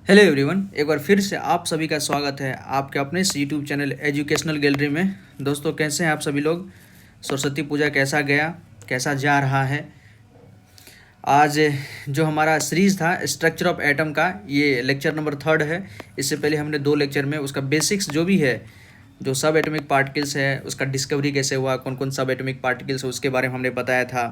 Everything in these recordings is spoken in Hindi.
हेलो एवरीवन, एक बार फिर से आप सभी का स्वागत है आपके अपने इस यूट्यूब चैनल एजुकेशनल गैलरी में। दोस्तों, कैसे हैं आप सभी लोग? सरस्वती पूजा कैसा गया, कैसा जा रहा है? आज जो हमारा सीरीज़ था स्ट्रक्चर ऑफ एटम का, ये लेक्चर नंबर 3 है। इससे पहले हमने 2 लेक्चर में उसका बेसिक्स जो भी है, जो सब एटॉमिक पार्टिकल्स है, उसका डिस्कवरी कैसे हुआ, कौन कौन सब एटॉमिक पार्टिकल्स है, उसके बारे में हमने बताया था।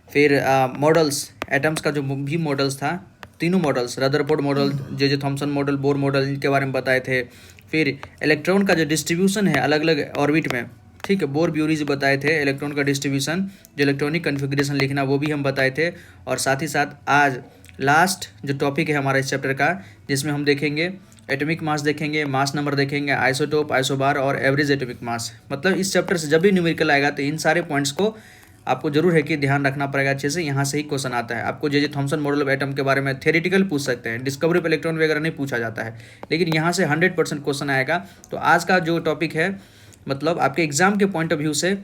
फिर मॉडल्स, एटम्स का जो भी मॉडल्स था, तीनों models, Rutherford model, J Thomson model, Bohr model, इनके बारे में बताए थे। फिर इलेक्ट्रॉन का जो डिस्ट्रीब्यूशन है अलग अलग ऑर्बिट में, ठीक है, बोर ब्यूरीज बताए थे। इलेक्ट्रॉन का डिस्ट्रीब्यूशन, जो इलेक्ट्रॉनिक कन्फिग्रेशन लिखना, वो भी हम बताए थे। और साथ ही साथ आज लास्ट जो टॉपिक है हमारा इस चैप्टर का, जिसमें हम देखेंगे एटॉमिक मास, देखेंगे मास नंबर, देखेंगे आइसोटोप, आइसोबार और एवरेज एटॉमिक मास। मतलब इस चैप्टर से जब भी न्यूमेरिकल आएगा तो इन सारे पॉइंट्स को आपको जरूर है कि ध्यान रखना पड़ेगा अच्छे से। यहाँ से ही क्वेश्चन आता है। आपको J Thomson model of atom के बारे में थ्योरेटिकल पूछ सकते हैं, डिस्कवरी ऑफ इलेक्ट्रॉन वगैरह नहीं पूछा जाता है, लेकिन यहाँ से 100% क्वेश्चन आएगा। तो आज का जो टॉपिक है, मतलब आपके एग्जाम के पॉइंट ऑफ व्यू से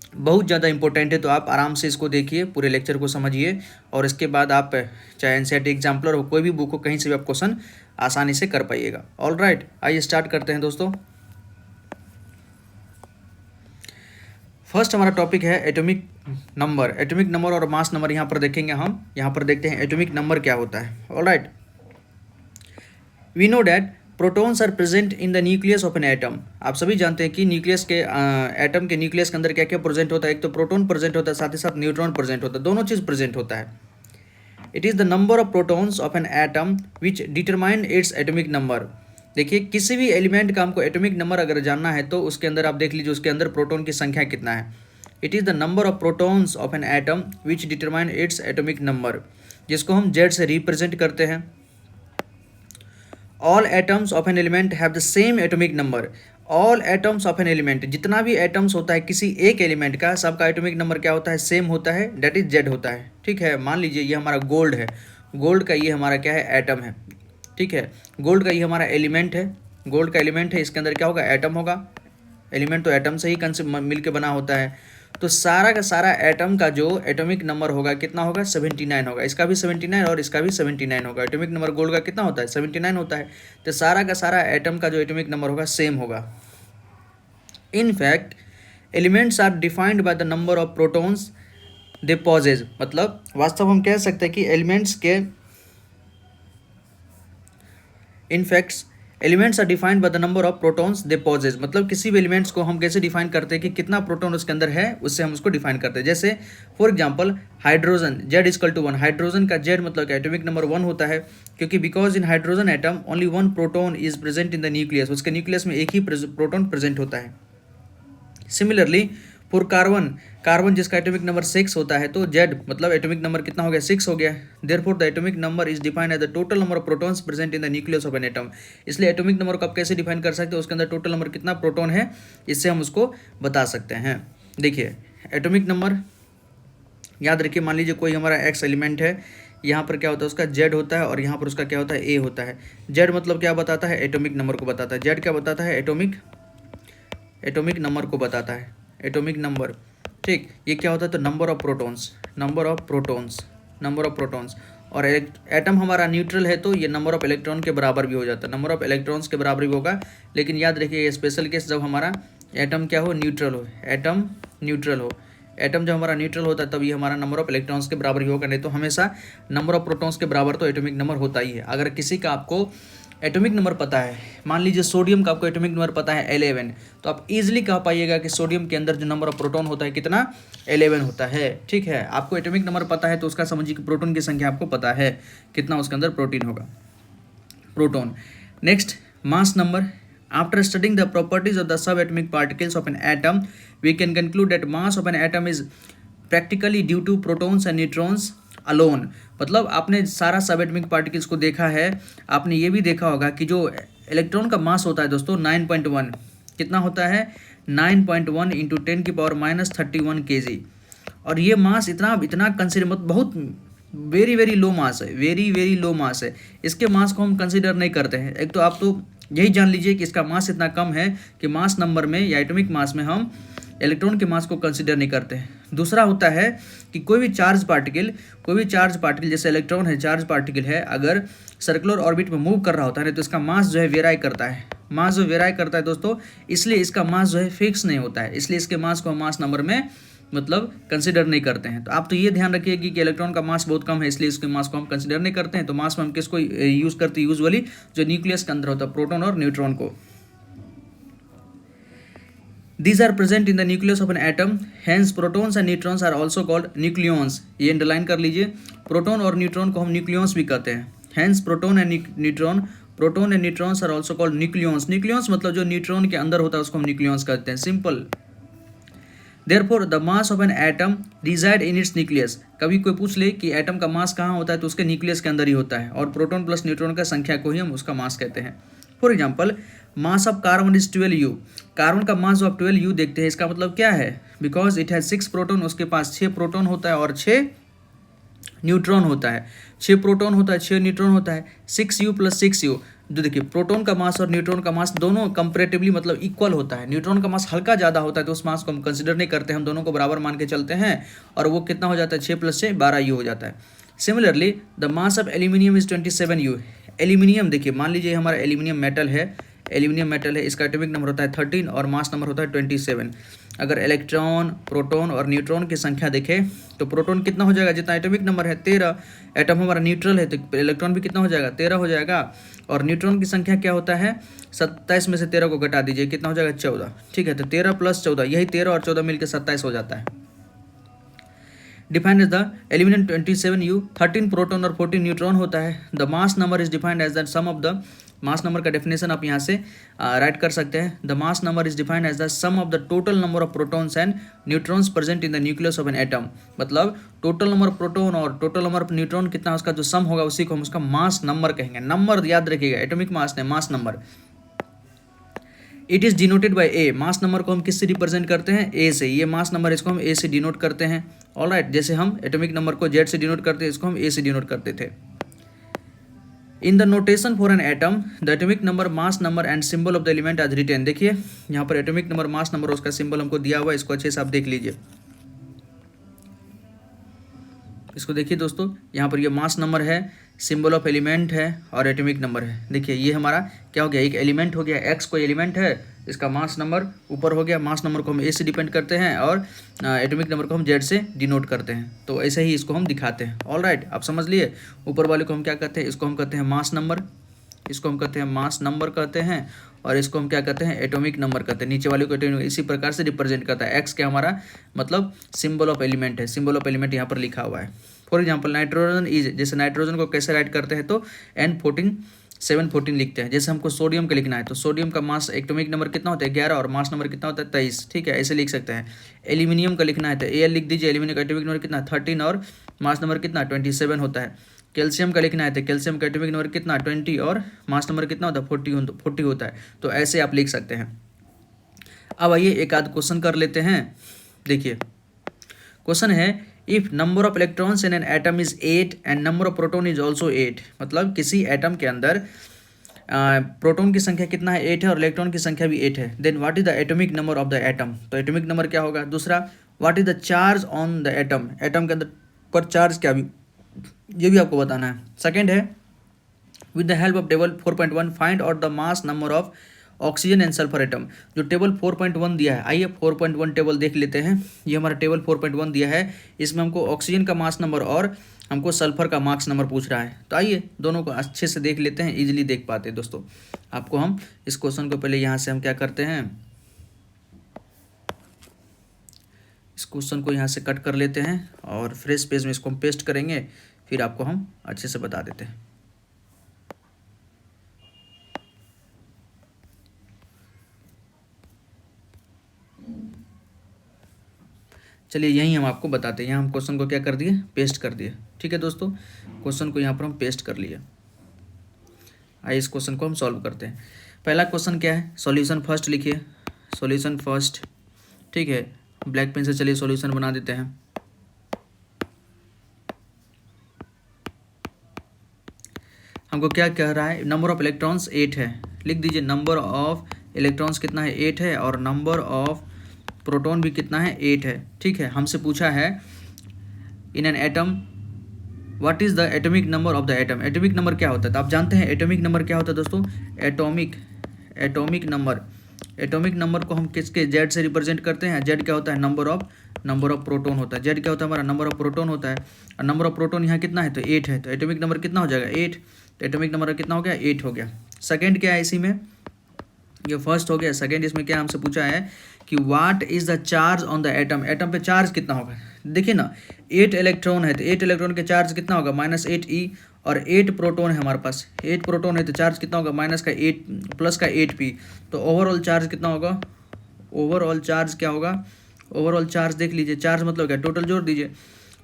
बहुत ज़्यादा इंपॉर्टेंट है। तो आप आराम से इसको देखिए, पूरे लेक्चर को समझिए, और इसके बाद आप चाहे एनसीईआरटी एग्जाम्पलर हो, कोई भी बुक हो, कहीं से भी आप क्वेश्चन आसानी से कर पाइएगा। ऑल राइट, आइए स्टार्ट करते हैं दोस्तों। फर्स्ट हमारा टॉपिक है एटॉमिक नंबर। एटॉमिक नंबर और मास नंबर यहाँ पर देखेंगे हम। यहाँ पर देखते हैं एटॉमिक नंबर क्या होता है। All right, we know that protons are present in the nucleus of an atom. आप सभी जानते हैं कि न्यूक्लियस के एटम के न्यूक्लियस के अंदर क्या क्या प्रेजेंट होता है। एक तो प्रोटॉन प्रेजेंट होता है, साथ ही साथ न्यूट्रॉन प्रेजेंट होता है, दोनों चीज़ प्रेजेंट होता है। It is the number of protons of an atom which determine its atomic number. देखिए, किसी भी एलिमेंट का हमको एटॉमिक नंबर अगर जानना है तो उसके अंदर आप देख लीजिए उसके अंदर प्रोटॉन की संख्या कितना है। It is the number of protons of an atom which determine its atomic number, जिसको हम जेड से रिप्रेजेंट करते हैं। All atoms of an element have the same atomic number. All atoms of an element, जितना भी एटम्स होता है किसी एक एलिमेंट का, सबका एटॉमिक नंबर क्या होता है? सेम होता है, डेट इज जेड होता है। ठीक है, मान लीजिए ये हमारा गोल्ड है, गोल्ड का ये हमारा क्या है? एटम है। ठीक है, गोल्ड का ये हमारा एलिमेंट है, गोल्ड का एलिमेंट है, इसके अंदर क्या होगा? एटम होगा। एलिमेंट तो एटम से ही मिल के बना होता है। तो सारा का सारा एटम का जो एटॉमिक नंबर होगा कितना होगा? 79 होगा। इसका भी 79 और इसका भी 79 होगा। एटॉमिक नंबर गोल्ड का कितना होता है? 79 होता है। तो सारा का सारा एटम का जो एटॉमिक नंबर होगा सेम होगा। In fact elements are defined by the number of protons they possess. मतलब वास्तव हम कह सकते हैं कि एलिमेंट्स के in facts elements are defined by the number of protons they possess. मतलब किसी भी एलिमेंट्स को हम कैसे डिफाइन करते हैं कि कितना प्रोटॉन उसके अंदर है, उससे हम उसको डिफाइन करते हैं। जैसे for example hydrogen, Z=1। Hydrogen का Z मतलब क्या? एटॉमिक नंबर 1 होता है, क्योंकि because in hydrogen atom only 1 proton is present in the nucleus. उसके न्यूक्लियस में एक ही प्रोटॉन प्रेजेंट होता है। सिमिलरली फॉर कार्बन, कार्बन जिसका एटॉमिक नंबर 6 होता है, तो Z मतलब एटॉमिक नंबर कितना हो गया? 6 हो गया। Therefore the atomic number is defined as the total number of protons present in the nucleus of an atom. इसलिए एटॉमिक नंबर को आप कैसे डिफाइन कर सकते हो? उसके अंदर टोटल नंबर कितना प्रोटॉन है, इससे हम उसको बता सकते हैं। देखिए, एटॉमिक नंबर याद रखिए। मान लीजिए कोई हमारा X एलिमेंट है, यहाँ पर क्या होता है? उसका Z होता है, और यहाँ पर उसका क्या होता है? A होता है। Z मतलब क्या बताता है? एटॉमिक नंबर को बताता है। Z क्या बताता है? एटॉमिक नंबर को बताता है, एटॉमिक नंबर। ठीक, ये क्या होता है? तो number of protons, number of protons, number of protons. और एटम हमारा न्यूट्रल है, तो ये नंबर ऑफ इलेक्ट्रॉन के बराबर भी हो जाता है, नंबर ऑफ इलेक्ट्रॉन्स के बराबर भी होगा। लेकिन याद रखिए ये स्पेशल केस जब हमारा एटम क्या हो? न्यूट्रल हो। एटम न्यूट्रल हो, एटम जब हमारा न्यूट्रल होता है तब ये हमारा नंबर ऑफ इलेक्ट्रॉन्स के बराबर ही होगा, नहीं तो हमेशा नंबर ऑफ प्रोटॉन्स के बराबर तो एटॉमिक नंबर होता ही है। अगर किसी का आपको एटॉमिक नंबर पता है, मान लीजिए सोडियम का आपको एटॉमिक नंबर पता है 11, तो आप इजीली कह पाइएगा कि सोडियम के अंदर जो नंबर ऑफ प्रोटॉन होता है कितना? 11 होता है। ठीक है, आपको एटॉमिक नंबर पता है तो उसका समझिए कि प्रोटॉन की संख्या आपको पता है कितना उसके अंदर प्रोटीन होगा, proton. Next, mass number. After studying the properties of the subatomic particles of an atom we can conclude that mass of an atom is practically due to protons and neutrons alone. मतलब आपने सारा सब एटॉमिक पार्टिकल्स को देखा है, आपने ये भी देखा होगा कि जो इलेक्ट्रॉन का मास होता है दोस्तों 9.1, कितना होता है? 9.1 इंटू 10⁻31 kg। और ये मास इतना कंसिडर, मतलब बहुत वेरी वेरी लो मास है, वेरी वेरी लो मास है। इसके मास को हम कंसिडर नहीं करते हैं। एक तो आप तो यही जान लीजिए कि इसका मास इतना कम है कि मास नंबर में या एटॉमिक मास में हम इलेक्ट्रॉन के मास को कंसिडर नहीं करते हैं। दूसरा होता है कि कोई भी चार्ज पार्टिकल जैसे इलेक्ट्रॉन है, चार्ज पार्टिकल है, अगर सर्कुलर ऑर्बिट में मूव कर रहा होता है तो इसका मास जो है वेराई करता है। मास जो वेराई करता है दोस्तों, इसलिए इसका मास जो है फिक्स नहीं होता है, इसलिए इसके मास को हम मास नंबर में मतलब कंसिडर नहीं करते हैं। तो आप तो ये ध्यान रखिए कि इलेक्ट्रॉन का मास बहुत कम है, इसलिए इसके मास को हम कंसिडर नहीं करते हैं। तो मास में हम किसको यूज़ करते हैं? यूजुअली जो न्यूक्लियस के अंदर होता है, प्रोटॉन और न्यूट्रॉन को। These are present in the nucleus of an atom, hence protons and neutrons are also called nucleons। ये अंडरलाइन कर लीजिए, प्रोटॉन और न्यूट्रॉन को हम न्यूक्लियंस भी कहते हैं। hence proton and neutrons are also called nucleons. Nucleons मतलब जो न्यूट्रॉन के अंदर होता है उसको हम न्यूक्लियंस कहते हैं, simple. Therefore the mass of an atom reside in its nucleus। कभी कोई पूछ ले कि एटम का मास कहाँ होता है तो उसके न्यूक्लियस के अंदर ही होता है, और प्रोटॉन प्लस न्यूट्रॉन का संख्या को ही हम उसका मास कहते हैं। For example, mass of carbon is 12U। Carbon का मास जो आप 12U देखते हैं, इसका मतलब क्या है? बिकॉज इट हैज 6 प्रोटॉन, उसके पास 6 प्रोटॉन होता है और 6 न्यूट्रॉन होता है। 6 प्रोटॉन होता है, 6 न्यूट्रॉन होता है, 6U + 6U। जो देखिए, प्रोटॉन का मास और न्यूट्रॉन का मास दोनों कंपैरेटिवली मतलब इक्वल होता है। न्यूट्रॉन का मास हल्का ज़्यादा होता है तो उस मास को हम कंसिडर नहीं करते, हम दोनों को बराबर मान के चलते हैं, और वो कितना हो जाता है? 6 + 6 12U हो जाता है। Similarly the mass of aluminium is 27U। Aluminium देखिए, मान लीजिए हमारा एल्यूमिनियम मेटल है, इसका एटॉमिक नंबर होता है 13 और मास नंबर होता है 27। अगर इलेक्ट्रॉन, प्रोटॉन और न्यूट्रॉन की संख्या देखें तो प्रोटॉन कितना हो जाएगा? जितना एटॉमिक नंबर है 13, एटम हमारा न्यूट्रल है तो इलेक्ट्रॉन भी कितना हो जाएगा? 13 हो जाएगा। और न्यूट्रॉन की संख्या क्या होता है? 27 में से 13 को घटा दीजिए, कितना हो जाएगा? 14। ठीक है, तो 13 + 14, यही 13 और 14 मिलकर 27 हो जाता है। Defined as the aluminium 27U, 13 proton और 14 न्यूट्रॉन होता है। The mass number is defined as the sum of the, mass number का डेफिनेशन आप यहाँ से राइट कर सकते हैं। The mass number is defined as the sum of the total number of protons and neutrons present in the nucleus of an atom. मतलब टोटल नंबर प्रोटॉन और टोटल नंबर ऑफ न्यूट्रॉन कितना, उसका जो सम होगा उसी को हम उसका मास नंबर कहेंगे। नंबर याद रखिएगा, एटॉमिक मास ने mass number. It is denoted by A. Mass number को हम किससे रिप्रेजेंट करते हैं? ए से। ये मास नंबर, इसको हम ए से डिनोट करते हैं। ऑलराइट, जैसे हम एटॉमिक नंबर को जेड से डिनोट करते हैं, इसको हम ए से डिनोट करते थे। In the notation for an atom the atomic number, mass number and symbol of the element as written. देखिए यहाँ पर एटॉमिक नंबर, मास नंबर, उसका सिंबल हमको दिया हुआ है, इसको अच्छे से आप देख लीजिए। इसको देखिए दोस्तों, यहाँ पर ये मास नंबर है, सिंबल ऑफ एलिमेंट है और एटॉमिक नंबर है। देखिए ये हमारा क्या हो गया? एक एलिमेंट हो गया, एक्स कोई एलिमेंट है, इसका मास नंबर ऊपर हो गया। मास नंबर को हम ए से डिपेंड करते हैं और एटॉमिक नंबर को हम जेड से डिनोट करते हैं। तो ऐसे ही इसको हम दिखाते हैं। ऑलराइट, आप समझ लिए। ऊपर वाले को हम क्या कहते हैं? इसको हम कहते हैं मास नंबर, इसको हम कहते हैं मास नंबर कहते हैं, और इसको हम क्या कहते हैं? एटॉमिक नंबर कहते हैं। नीचे वाले को एटॉमिक, इसी प्रकार से रिप्रेजेंट करता है। एक्स क्या हमारा मतलब सिंबल ऑफ एलिमेंट है, सिंबल ऑफ एलिमेंट यहाँ पर लिखा हुआ है। फॉर एग्जाम्पल नाइट्रोजन इज, जैसे नाइट्रोजन को कैसे राइट करते हैं तो N14 714 लिखते हैं। जैसे हमको सोडियम का लिखना है तो सोडियम का मास एटॉमिक नंबर कितना होता है? 11 और मास नंबर कितना होता है? 23। ठीक है, ऐसे लिख सकते हैं। एल्यूमिनियम का लिखना है तो Al लिख दीजिए, एल्यूमिनियम का एटॉमिक नंबर कितना? 13 और मास नंबर कितना? 27 होता है। कैल्शियम का लिखना है तो कैल्शियम का एटॉमिक नंबर कितना? 20 और मास नंबर कितना होता है? 40 होता है। तो ऐसे आप लिख सकते हैं। अब आइए एक आध क्वेश्चन कर लेते हैं। देखिए क्वेश्चन है, if number of electrons in an atom is 8 and number of proton is also 8। मतलब किसी एटम के अंदर प्रोटॉन की संख्या कितना है? 8 है, और इलेक्ट्रॉन की संख्या भी 8 है। Then what is the atomic number of the atom? तो एटॉमिक नंबर क्या होगा? दूसरा, what is the charge on the atom? Atom के अंदर पर चार्ज क्या भी, ये भी आपको बताना है। सेकेंड है, with the help of table 4.1 find out the mass number of oxygen and sulphur atom. जो टेबल 4.1 दिया है, आइए 4.1 टेबल देख लेते हैं। ये हमारा टेबल 4.1 दिया है, इसमें हमको ऑक्सीजन का मास नंबर और हमको सल्फर का मास नंबर पूछ रहा है। तो आइए दोनों को अच्छे से देख लेते हैं, इजीली देख पाते हैं दोस्तों। आपको हम इस क्वेश्चन को पहले यहाँ से हम क्या करते हैं, इस क्वेश्चन को यहाँ से कट कर लेते हैं और फ्रेश पेज में इसको हम पेस्ट करेंगे, फिर आपको हम अच्छे से बता देते हैं। चलिए यहीं हम आपको बताते हैं। यहाँ हम क्वेश्चन को क्या कर दिए? पेस्ट कर दिए। ठीक है दोस्तों, क्वेश्चन को यहाँ पर हम पेस्ट कर लिए। आइए इस क्वेश्चन को हम सॉल्व करते हैं। पहला क्वेश्चन क्या है? सॉल्यूशन फर्स्ट लिखिए, सॉल्यूशन फर्स्ट। ठीक है, ब्लैक पेन से चलिए सॉल्यूशन बना देते हैं। हमको क्या कह रहा है? नंबर ऑफ इलेक्ट्रॉन्स 8 है, लिख दीजिए। नंबर ऑफ इलेक्ट्रॉन्स कितना है? 8 है, और नंबर ऑफ प्रोटॉन भी कितना है 8 है। ठीक है, हमसे पूछा है in an atom what is the atomic number of the atom. Atomic number क्या होता है, तो आप जानते हैं एटॉमिक नंबर क्या होता है दोस्तों। एटॉमिक नंबर को हम किसके जेड से रिप्रेजेंट करते हैं। जेड क्या होता है, नंबर ऑफ प्रोटॉन होता है। जेड क्या होता है हमारा, नंबर ऑफ प्रोटॉन होता है। और नंबर ऑफ प्रोटॉन यहाँ कितना है, तो 8 है। तो एटॉमिक नंबर कितना हो जाएगा 8। तो एटॉमिक नंबर कितना हो गया 8 हो गया। सेकंड क्या है इसी में, ये फर्स्ट हो गया। सेकंड इसमें क्या हमसे पूछा है कि what is the charge on the atom. Atom पे चार्ज कितना होगा, देखिए ना 8 इलेक्ट्रॉन है, तो 8 इलेक्ट्रॉन के चार्ज कितना होगा -8e। और 8 प्रोटॉन है हमारे पास, 8 प्रोटॉन है तो चार्ज कितना होगा -8 प्लस का 8p। तो ओवरऑल चार्ज कितना होगा, ओवरऑल चार्ज क्या होगा, ओवरऑल चार्ज देख लीजिए, चार्ज मतलब क्या, टोटल जोड़ दीजिए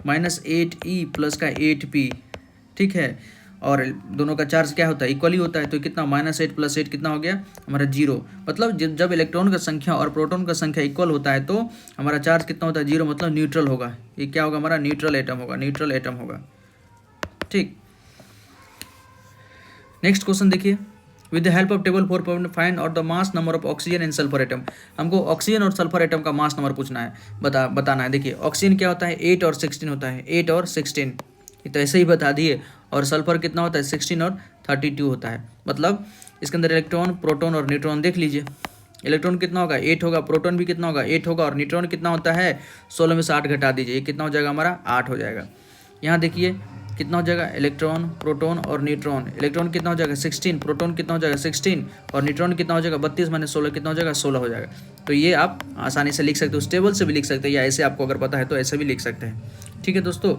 -8e प्लस का 8p। ठीक है, और दोनों का चार्ज क्या होता है, इक्वली होता है। तो कितना -8 + 8 कितना हो गया हमारा 0। मतलब जब इलेक्ट्रॉन का संख्या और प्रोटॉन का संख्या इक्वल होता है तो हमारा चार्ज कितना होता है 0, मतलब न्यूट्रल होगा। ये क्या होगा हमारा न्यूट्रल एटम होगा, न्यूट्रल एटम होगा। ठीक, नेक्स्ट क्वेश्चन देखिए। With the help of table 4 find out the mass number of oxygen and sulphur atom. हमको ऑक्सीजन और सल्फर एटम का मास नंबर पूछना है, बताना है। देखिए ऑक्सीजन क्या होता है 8 और 16 होता है, 8 और 16 तो ऐसे ही बता दिए। और सल्फर कितना होता है 16 और 32 होता है। मतलब इसके अंदर इलेक्ट्रॉन, प्रोटॉन और न्यूट्रॉन देख लीजिए। इलेक्ट्रॉन कितना होगा 8 होगा, प्रोटॉन भी कितना होगा 8 होगा, और न्यूट्रॉन कितना होता है 16 में से 8 घटा दीजिए, ये कितना हो जाएगा हमारा 8 हो जाएगा। यहाँ देखिए कितना हो जाएगा इलेक्ट्रॉन, प्रोटॉन और न्यूट्रॉन। इलेक्ट्रॉन कितना हो जाएगा 16, प्रोटॉन कितना हो जाएगा 16 और न्यूट्रॉन कितना हो जाएगा 32 - 16 कितना हो जाएगा 16 हो जाएगा। तो ये आप आसानी से लिख सकते हो, उस टेबल से भी लिख सकते हैं, या ऐसे आपको अगर पता है तो ऐसे भी लिख सकते हैं। ठीक है दोस्तों,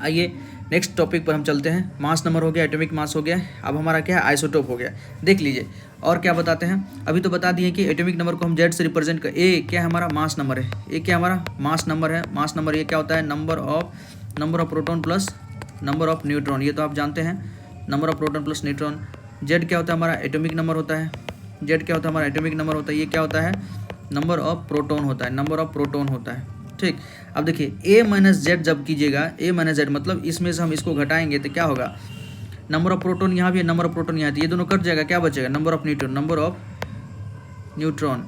आइए नेक्स्ट टॉपिक पर हम चलते हैं। मास नंबर हो गया, एटॉमिक मास हो गया, अब हमारा क्या है आइसोटोप हो गया। देख लीजिए और क्या बताते हैं। अभी तो बता दिए कि एटॉमिक नंबर को हम जेड से रिप्रेजेंट कर, ए क्या हमारा मास नंबर है, ए क्या हमारा मास नंबर है। मास नंबर ये क्या होता है, number of proton plus number of neutron, ये तो आप जानते हैं, number of proton plus neutron. Z क्या होता है हमारा एटॉमिक नंबर होता है, जेड क्या होता है हमारा एटॉमिक नंबर होता है। ये क्या होता है नंबर ऑफ प्रोटॉन होता है, नंबर ऑफ प्रोटॉन होता है। ठीक, अब देखिए a - z जब कीजिएगा, a - z मतलब इसमें से हम इसको घटाएंगे तो क्या होगा, नंबर ऑफ प्रोटॉन यहाँ भी है, नंबर ऑफ प्रोटॉन यहाँ, ये दोनों कट जाएगा, क्या बचेगा number of neutron, number of neutron.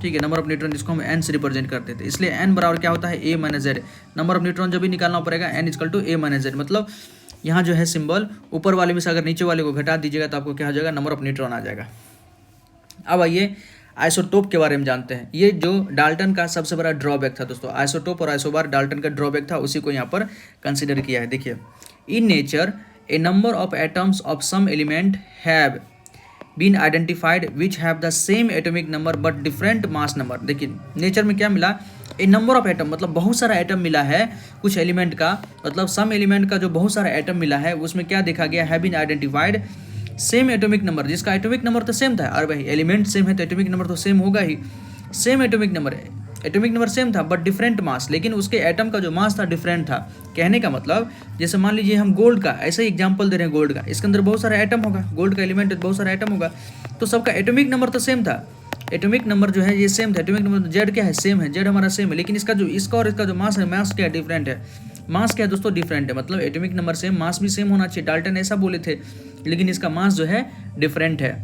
ठीक है, नंबर ऑफ न्यूट्रॉन जिसको हम n से रिप्रेजेंट करते थे, इसलिए n बराबर क्या होता है a - z। Number of neutron जब भी निकालना पड़ेगा n = a - z। मतलब यहाँ जो है सिंबल ऊपर वाले में से अगर नीचे वाले को घटा दीजिएगा तो आपको क्या हो जाएगा नंबर ऑफ न्यूट्रॉन आ जाएगा। अब आइए आइसोटोप के बारे में जानते हैं। ये जो डाल्टन का सबसे बड़ा ड्रॉबैक था दोस्तों, आइसोटोप और आइसोबार डाल्टन का ड्रॉबैक था, उसी को यहाँ पर कंसिडर किया है। देखिए in nature a number of atoms of some element have been identified which have the same atomic number but different mass number. देखिए नेचर में क्या मिला, ए नंबर ऑफ एटम मतलब बहुत सारा एटम मिला है कुछ एलिमेंट का, मतलब सम एलिमेंट का जो बहुत सारा एटम मिला है उसमें क्या देखा गया, have been identified same atomic number, जिसका एटॉमिक नंबर तो सेम था। और भाई एलिमेंट सेम है तो एटॉमिक नंबर तो सेम होगा ही, सेम एटॉमिक नंबर सेम था बट डिफरेंट मास, लेकिन उसके एटम का जो मास था डिफरेंट था। कहने का मतलब जैसे मान लीजिए हम गोल्ड का ऐसे ही एग्जांपल दे रहे हैं, गोल्ड का इसके अंदर बहुत सारा एटम होगा, गोल्ड का एलिमेंट बहुत सारा एटम होगा, तो सबका एटॉमिक नंबर तो सेम था, एटॉमिक नंबर जो है ये सेम था, एटॉमिक नंबर जेड क्या है सेम है, जेड हमारा सेम है, लेकिन इसका और इसका जो मास है, मास क्या डिफरेंट है, मास क्या है दोस्तों डिफरेंट है। मतलब एटॉमिक नंबर सेम, मास भी सेम होना चाहिए, डाल्टन ऐसा बोले थे, लेकिन इसका मास जो है डिफरेंट है,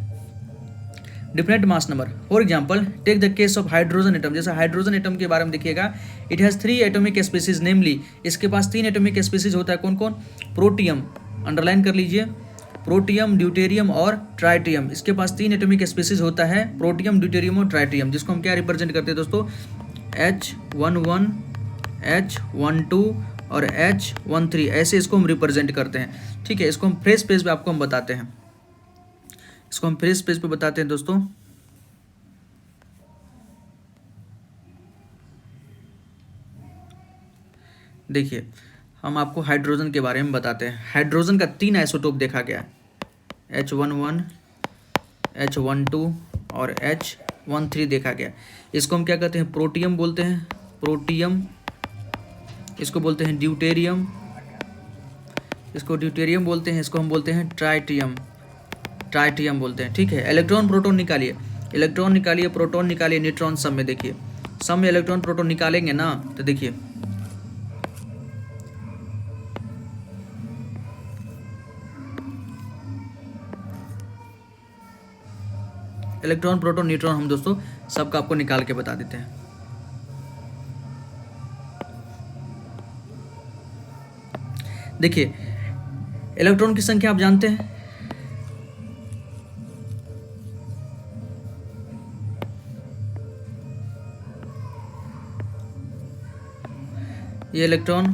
different mass number. For example take the case of hydrogen atom. जैसे हाइड्रोजन एटम के बारे में देखिएगा, it has 3 atomic species, namely इसके पास 3 एटॉमिक स्पीसीज होता है। कौन कौन, प्रोटियम, अंडरलाइन कर लीजिए, प्रोटियम, ड्यूटेरियम और ट्राइटियम, इसके पास 3 एटॉमिक स्पीसीज होता है, प्रोटियम, ड्यूटेरियम और ट्राइटियम, जिसको हम क्या रिप्रेजेंट करते हैं दोस्तों H11, H12 और H13, ऐसे इसको हम रिप्रेजेंट करते हैं। ठीक है, इसको हम फ्रेश पेज पे आपको हम बताते हैं, इसको हम फ्रेश पेज पे बताते हैं दोस्तों। देखिए हम आपको हाइड्रोजन के बारे में बताते हैं। हाइड्रोजन का 3 आइसोटोप देखा गया, H11, H12 और H13 देखा गया। इसको हम क्या कहते हैं, प्रोटियम बोलते हैं, प्रोटियम, इसको बोलते हैं ड्यूटेरियम, इसको ड्यूटेरियम बोलते हैं, इसको हम बोलते हैं ट्राइटियम, ट्राइटियम बोलते हैं। ठीक है, इलेक्ट्रॉन प्रोटॉन निकालिए, इलेक्ट्रॉन निकालिए, प्रोटॉन निकालिए, न्यूट्रॉन सब में देखिए, सब में इलेक्ट्रॉन प्रोटॉन निकालेंगे ना, तो देखिए इलेक्ट्रॉन, प्रोटॉन, न्यूट्रॉन हम दोस्तों सबका आपको निकाल के बता देते हैं। देखिए इलेक्ट्रॉन की संख्या आप जानते हैं, ये इलेक्ट्रॉन,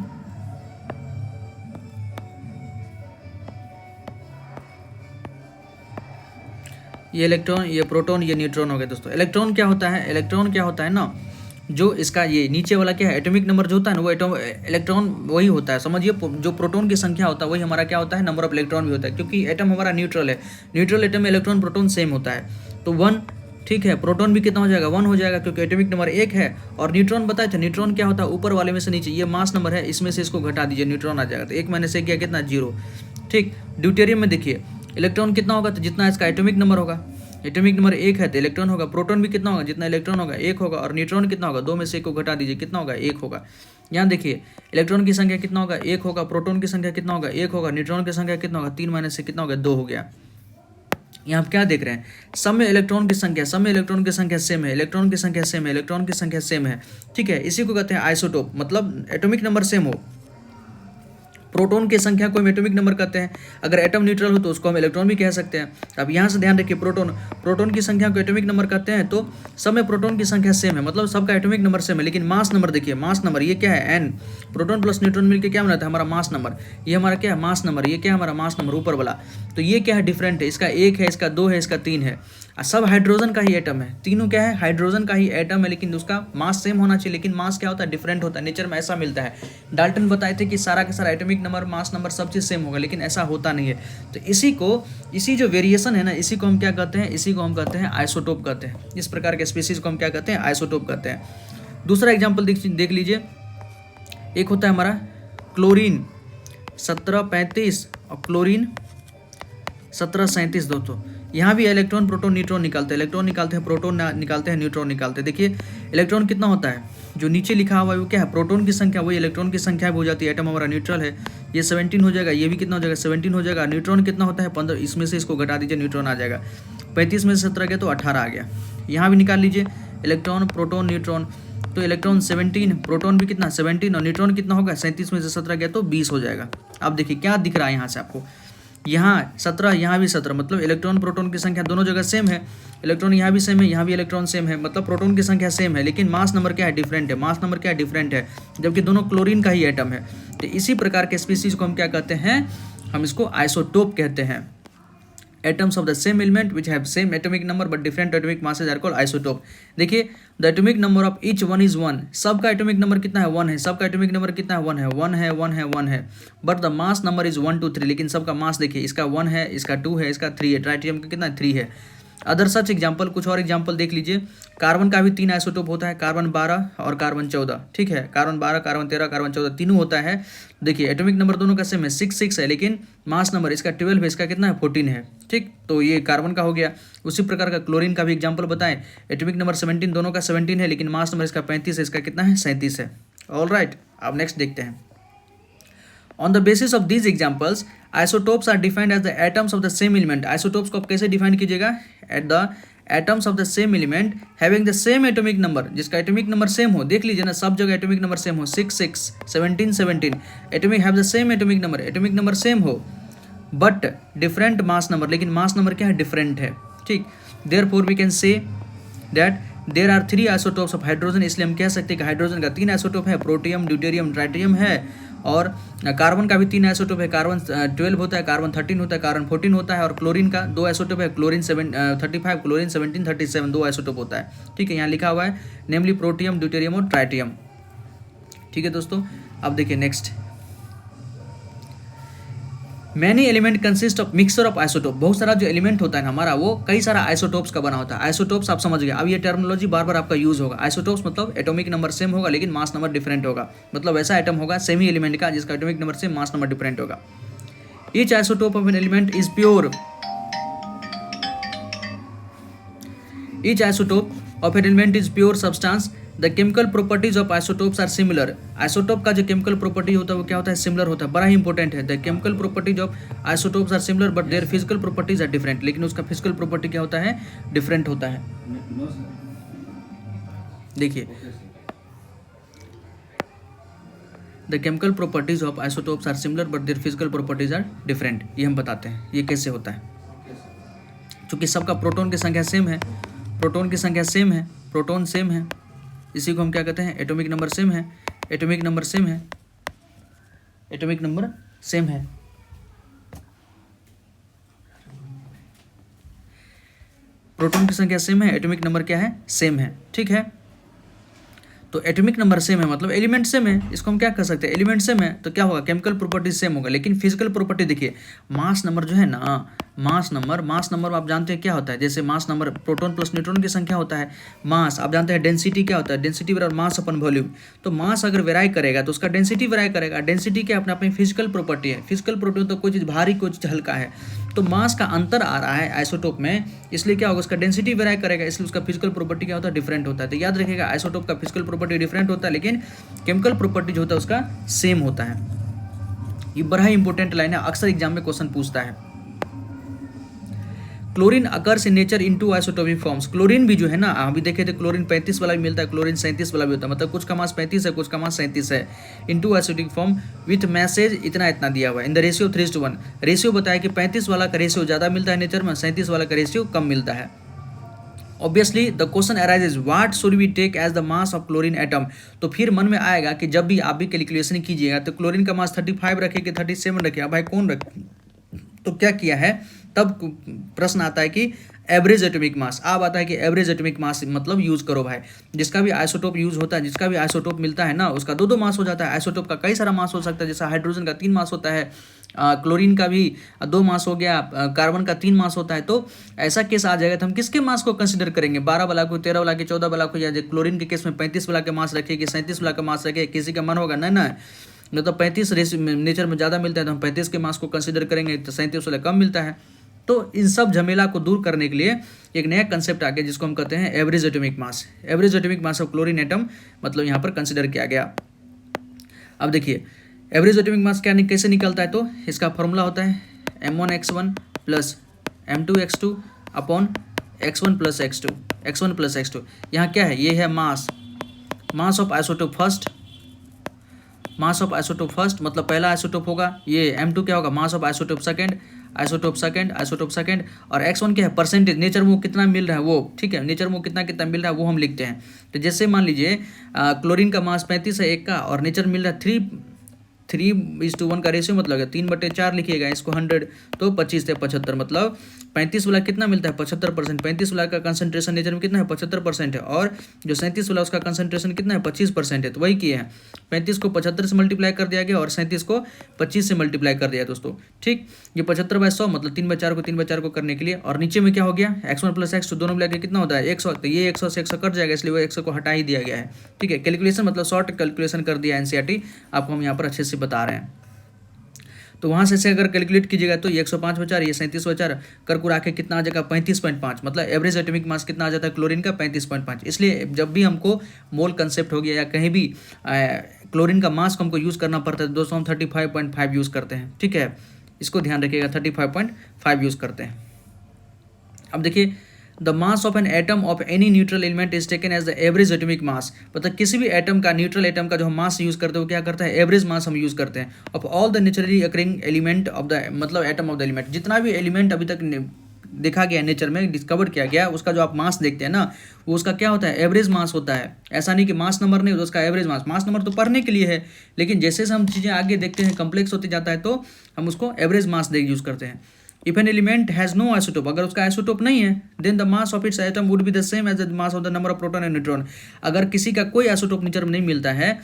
ये इलेक्ट्रॉन, ये प्रोटॉन, ये न्यूट्रॉन हो गए दोस्तों। इलेक्ट्रॉन क्या होता है, इलेक्ट्रॉन क्या होता है ना, जो इसका ये नीचे वाला क्या है एटॉमिक नंबर जो होता है ना, वो इलेक्ट्रॉन वही होता है, समझिए जो प्रोटॉन की संख्या होता है वही हमारा क्या होता है, नंबर ऑफ इलेक्ट्रॉन भी होता है, क्योंकि एटम हमारा न्यूट्रल है, न्यूट्रल एटम में इलेक्ट्रॉन प्रोटॉन सेम होता है, तो 1, ठीक है। प्रोटॉन भी कितना हो जाएगा, 1 हो जाएगा, क्योंकि एटॉमिक नंबर 1 है। और न्यूट्रॉन बताए थे, न्यूट्रॉन क्या होता है, ऊपर वाले में से नीचे, ये मास नंबर है, इसमें से इसको घटा दीजिए, न्यूट्रॉन आ जाएगा, तो 1 - 1 क्या कितना, 0, ठीक। ड्यूटेरियम में देखिए इलेक्ट्रॉन कितना होगा, तो जितना इसका एटॉमिक नंबर होगा, एटॉमिक नंबर 1 है तो इलेक्ट्रॉन होगा, प्रोटॉन भी कितना होगा, जितना इलेक्ट्रॉन होगा 1 होगा, और न्यूट्रॉन कितना होगा, 2 में से 1 को घटा दीजिए, कितना होगा, 1 होगा। यहाँ देखिए इलेक्ट्रॉन की संख्या कितना होगा, 1 होगा, प्रोटॉन की संख्या कितना होगा, 1 होगा, न्यूट्रॉन की संख्या कितना होगा, 3 - से कितना होगा, 2 हो गया। यहाँ आप क्या देख रहे हैं, सब में इलेक्ट्रॉन की संख्या, सब में इलेक्ट्रॉन की संख्या सेम है, इलेक्ट्रॉन की संख्या सेम है, इलेक्ट्रॉन की संख्या सेम है, ठीक है। इसी को कहते हैं आइसोटोप, मतलब एटॉमिक नंबर सेम हो। प्रोटॉन की संख्या को हम एटॉमिक नंबर कहते हैं, अगर एटम न्यूट्रल हो तो उसको हम इलेक्ट्रॉन भी कह सकते हैं। अब यहाँ से ध्यान रखिए, प्रोटॉन की संख्या को एटॉमिक नंबर कहते हैं, तो सब में प्रोटॉन की संख्या सेम है, मतलब सबका एटॉमिक नंबर सेम है, लेकिन मास नंबर देखिए, मास नंबर ये क्या है, n, प्रोटॉन प्लस न्यूट्रॉन मिलकर क्या बनाता है, हमारा मास नंबर, ये हमारा क्या है, मास नंबर, ये क्या है, हमारा मास नंबर ऊपर वाला, तो ये क्या है, डिफरेंट है, इसका 1 है, इसका 2 है, इसका 3 है, सब हाइड्रोजन का ही एटम है, तीनों क्या है, हाइड्रोजन का ही एटम है, लेकिन उसका मास सेम होना चाहिए, लेकिन मास क्या होता है, डिफरेंट होता है, नेचर में ऐसा मिलता है। डाल्टन बताए थे कि सारा का सारा एटॉमिक नंबर, मास नंबर सब चीज़ सेम होगा, लेकिन ऐसा होता नहीं है। तो इसी जो वेरिएशन है ना, इसी को हम क्या कहते हैं, इसी को हम कहते हैं आइसोटोप कहते हैं। इस प्रकार के स्पीसीज को हम क्या कहते हैं, आइसोटोप कहते हैं। दूसरा एग्जाम्पल देख लीजिए, एक होता है हमारा क्लोरीन 1735 और क्लोरीन 1737 दोस्तों। यहाँ भी इलेक्ट्रॉन प्रोटॉन न्यूट्रॉन निकालते हैं, इलेक्ट्रॉन निकालते हैं, प्रोटॉन निकालते हैं, न्यूट्रॉन निकालते हैं। देखिए इलेक्ट्रॉन कितना होता है, जो नीचे लिखा हुआ है वो क्या है, प्रोटॉन की संख्या, वही इलेक्ट्रॉन की संख्या भी हो जाती है, एटम हमारा न्यूट्रल है, ये 17 हो जाएगा, ये भी कितना हो जाएगा, 17 हो जाएगा। न्यूट्रॉन कितना होता है, 15, इसमें से इसको घटा दीजिए, न्यूट्रॉन आ जाएगा, 35 में से 17 गया तो 18 आ गया। यहाँ भी निकाल लीजिए इलेक्ट्रॉन प्रोटॉन न्यूट्रॉन, तो इलेक्ट्रॉन 17, प्रोटॉन भी कितना 17, और न्यूट्रॉन कितना होगा, 37 में से 17 गया तो 20 हो जाएगा। अब देखिए क्या दिख रहा है यहाँ से आपको, यहाँ 17, यहाँ भी 17, मतलब इलेक्ट्रॉन प्रोटॉन की संख्या दोनों जगह सेम है, इलेक्ट्रॉन यहाँ भी सेम है, यहाँ भी इलेक्ट्रॉन सेम है, मतलब प्रोटॉन की संख्या सेम है, लेकिन मास नंबर क्या है, डिफरेंट है, मास नंबर क्या है, डिफरेंट है, जबकि दोनों क्लोरीन का ही एटम है। तो इसी प्रकार के स्पीसीज को हम क्या कहते हैं, हम इसको आइसोटोप कहते हैं। atoms of the same element which have same atomic number but different atomic masses are called isotope। देखिए the atomic number of each one is 1, सबका atomic number कितना है, 1 है, सबका atomic number कितना है, 1 है, 1 है, 1 है, 1 है, but the mass number is 1 2 3, लेकिन सबका मास देखिए, इसका 1 है, इसका 2 है, इसका 3 है, ट्राइटियम का कितना 3 है। अदर सच एग्जाम्पल, कुछ और एग्जाम्पल देख लीजिए, कार्बन का भी 3 आइसोटोप होता है, कार्बन 12 और कार्बन 14, ठीक है, कार्बन 12, कार्बन 13, कार्बन 14 तीनों होता है। देखिए एटॉमिक नंबर दोनों का सेम है, 6 है, लेकिन मास नंबर इसका 12 है, इसका कितना है, 14 है, ठीक। तो ये कार्बन का हो गया। उसी प्रकार का क्लोरीन का भी एग्जाम्पल बताएं, एटॉमिक नंबर 17, दोनों का 17 है, लेकिन मास नंबर इसका 35 है, इसका कितना है, 37 है। ऑल राइट, अब नेक्स्ट देखते हैं। On the basis of these examples, isotopes are defined as the atoms of the same element। Isotopes को आप कैसे डिफाइन कीजिएगा, at the atoms of the same element having the same atomic number, जिसका एटॉमिक नंबर सेम हो। देख लीजिए ना, सब जगह एटॉमिक नंबर सेम हो, 6 6, 17 17, atomic have the same atomic number same हो, बट डिफरेंट मास नंबर, लेकिन मास नंबर क्या है, डिफरेंट है, ठीक। Therefore we can say that there are 3 isotopes of hydrogen. इसलिए हम कह सकते हैं कि हाइड्रोजन का 3 आइसोटोप है, प्रोटियम, ड्यूटेरियम, ट्राइटियम है, और कार्बन का भी 3 आइसोटोप है, कार्बन 12 होता है, कार्बन 13 होता है, कार्बन 14 होता है, और क्लोरीन का 2 आइसोटोप है, क्लोरीन 35, क्लोरीन 17 37, 2 आइसोटोप होता है, ठीक है। यहाँ लिखा हुआ है नेमली प्रोटियम, ड्यूटेरियम और ट्राइटियम, ठीक है दोस्तों। अब देखिए next, many element consist of mixture of isotope. बहुत सारा जो एलिमेंट होता है ना हमारा, वो कई सारा आइसोटोप्स का बना होता है। आइसोटोप्स आप समझ गए, अब ये टर्मिनोलॉजी बार बार आपका यूज होगा। आइसोटोप्स मतलब एटॉमिक नंबर सेम होगा, लेकिन मास नंबर डिफरेंट होगा, मतलब ऐसा एटम होगा सेमी एलिमेंट का जिसका atomic number same, mass number different होगा। Each isotope of an element is pure, each isotope of an element is pure substance. The chemical properties of isotopes are similar. Isotope का जो केमिकल प्रॉपर्टी होता है वो क्या होता है, सिमिलर होता है, बड़ा ही इंपॉर्टेंट है। The chemical properties of isotopes are similar but their physical properties are different, लेकिन उसका फिजिकल प्रॉपर्टी क्या होता है, डिफरेंट होता है। देखिए the chemical properties of isotopes are similar but their physical properties are different. ये हम बताते हैं ये कैसे होता है। चूँकि सबका प्रोटॉन की संख्या सेम है, प्रोटॉन की संख्या सेम है, प्रोटॉन सेम है, इसी को हम क्या कहते हैं, एटॉमिक नंबर सेम है, एटॉमिक नंबर सेम है, एटॉमिक नंबर सेम है। प्रोटॉन की संख्या सेम है, एटॉमिक नंबर क्या है, सेम है, ठीक है। तो एटॉमिक नंबर सेम है मतलब एलिमेंट सेम है, इसको हम क्या कर सकते हैं, एलिमेंट सेम है तो क्या होगा, केमिकल प्रॉपर्टी सेम होगा। लेकिन फिजिकल प्रॉपर्टी देखिए, मास नंबर जो है ना, मास नंबर आप जानते हैं क्या होता है, जैसे mass number proton plus neutron की संख्या होता है। मास आप जानते हैं, डेंसिटी क्या होता है, डेंसिटी बराबर मास अपन वॉल्यूम। तो मास अगर वेराई करेगा तो उसका डेंसिटी वेराई करेगा। डेंसिटी क्या अपने अपनी फिजिकल प्रॉपर्टी है, फिजिकल प्रॉपर्टी तो कोई चीज़ भारी कोई चीज़ हल्का है, तो मास का अंतर आ रहा है आइसोटोप में, इसलिए क्या होगा, उसका डेंसिटी वेराई करेगा, इसलिए उसका फिजिकल प्रॉपर्टी क्या होता है, डिफरेंट होता है। तो याद रखिएगा आइसोटोप का फिजिकल प्रॉपर्टी डिफरेंट होता है लेकिन केमिकल प्रॉपर्टी जो होता है उसका सेम होता है। ये बड़ा ही इंपॉर्टेंट लाइन है, अक्सर एग्जाम में क्वेश्चन पूछता है। Chlorine occurs in nature in two isotopic forms. Chlorine भी जो है ना, अभी देखे थे क्लोरीन 35 वाला भी मिलता है, क्लोरीन 37 वाला भी होता है, मतलब कुछ का मास 35 है, कुछ का मास 37 है। In two isotopic form with message इतना दिया हुआ है इन द रेशियो 3:1। रेशियो बताया कि 35 वाला का रेशियो ज़्यादा मिलता है नेचर में, 37 वाला का रेशियो कम मिलता है। Obviously the question arises what should we take as the mass of chlorine atom. तो फिर मन में आएगा कि जब भी आप भी कैलकुलेशन कीजिएगा तो क्लोरीन का मास 35 रखे कि 37 रखे, भाई कौन रखे, तो क्या किया है, तब प्रश्न आता है कि एवरेज एटॉमिक मास। अब आता है कि एवरेज एटॉमिक मास मतलब यूज करो भाई, जिसका भी आइसोटोप यूज होता है, जिसका भी आइसोटोप मिलता है ना, उसका 2-2 मास हो जाता है। आइसोटोप का कई सारा मास हो सकता है, जैसा हाइड्रोजन का 3 मास होता है, क्लोरीन का भी 2 मास हो गया, कार्बन का 3 मास होता है। तो ऐसा केस आ जाएगा तो हम किसके मास को कंसिडर करेंगे, 12 वाला को, 13 वाला के, 14 वाला को, या क्लोरीन के केस में 35 वाला के मास रखेगी, 37 वाला का मास रखे, किसी का मन होगा ना मतलब 35 नेचर में ज़्यादा मिलता है तो हम 35 के मास को कंसिडर करेंगे, तो 37 वाला कम मिलता है। तो इन सब झमेला को दूर करने के लिए एक नया कंसेप्ट आ गया जिसको हम कहते हैं average atomic mass. Average atomic mass of chlorine atom मतलब यहाँ पर कंसिडर किया गया। अब देखिए एवरेज एटॉमिक मास क्या कैसे निकलता है, तो इसका फॉर्मूला होता है m1x1 plus m2x2 upon x1 plus x2। यहाँ क्या है, ये है mass of isotope first, mass of isotope first मतलब पहला आइसोटोप होगा, ये m2 क्या होगा, मास ऑफ आइसोटोप सेकंड, और x1 क्या है, परसेंटेज, नेचर में कितना मिल रहा है वो, ठीक है, नेचर में कितना मिल रहा है वो हम लिखते हैं। तो जैसे मान लीजिए क्लोरीन का मास 35 है एक का, और नेचर मिल रहा है 3:1 का रेशियो, मतलब 3/4 लिखिएगा इसको 100, तो 25 से 75 मतलब 35 वाला कितना मिलता है, 75%। 35 वाला का कंसंट्रेशन नेचर में कितना है, 75% है, और जो 37 वाला उसका कंसंट्रेशन कितना है, 25% है। तो वही किए हैं, 35 को 75 से मल्टीप्लाई कर दिया गया और 37 को 25 से मल्टीप्लाई कर दिया दोस्तों, ठीक। ये 75/100 मतलब 3/4 को करने के लिए, और नीचे में क्या हो गया, x1 प्लस x2 दोनों मिला के कितना होता है 100, तो ये 100 से 100 कट जाएगा, इसलिए वो 100 को हटा ही दिया गया है, ठीक है। कैलकुलेशन मतलब शॉर्ट कैलकुलेशन कर दिया एनसीईआरटी, आपको हम यहाँ पर अच्छे से बता रहे हैं। तो वहाँ से अगर कैलकुलेट कीजिएगा तो ये 105/4, ये 37/4 कर कुरा के कितना आ जाएगा 35.5, मतलब एवरेज एटॉमिक मास कितना आ जाता है क्लोरीन का 35.5। इसलिए जब भी हमको मोल कंसेप्ट हो गया या कहीं भी क्लोरीन का मास को हमको यूज़ करना पड़ता है दोस्तों, हम 35.5 यूज़ करते हैं, ठीक है, इसको ध्यान रखिएगा, 35.5 यूज़ करते हैं। अब देखिए the mass of an atom of any neutral element is taken as the average atomic mass, मतलब किसी भी एटम का, न्यूट्रल एटम का जो हम मास यूज़ करते हैं वो क्या करता है, एवरेज मास हम यूज़ करते हैं of all the naturally occurring element of the मतलब एटम ऑफ द एलिमेंट। जितना भी एलिमेंट अभी तक देखा गया नेचर में, डिस्कवर किया गया, उसका जो आप मास देखते हैं ना, वो उसका क्या होता है, एवरेज मास होता है। ऐसा नहीं कि मास नंबर नहीं होता, उसका एवरेज मास नंबर तो पढ़ने के लिए है, लेकिन जैसे हम चीज़ें आगे देखते हैं कम्प्लेक्स होते जाता है तो हम उसको एवरेज मास यूज़ करते हैं। If an element has no isotope, अगर उसका आइसोटोप नहीं है, then the mass of its atom would be the same as the mass of the number of proton and neutron. अगर किसी का कोई आइसोटोप नेचर में नहीं मिलता है,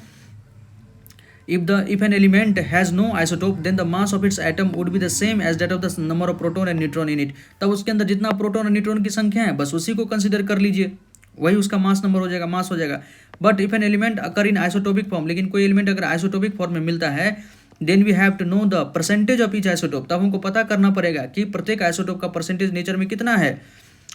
if an element has no isotope then the mass of its atom would be the same as that of the number of proton and neutron in it। तब उसके अंदर जितना प्रोटॉन और न्यूट्रॉन की संख्या है बस उसी को कंसीडर कर लीजिए, वही उसका मास नंबर हो जाएगा, मास हो जाएगा। But if an element occur in isotopic form, लेकिन कोई एलिमेंट अगर आइसोटोपिक फॉर्म में मिलता है, then we have to know the percentage of each isotope, तब हमको पता करना पड़ेगा कि प्रत्येक आइसोटोप का परसेंटेज नेचर में कितना है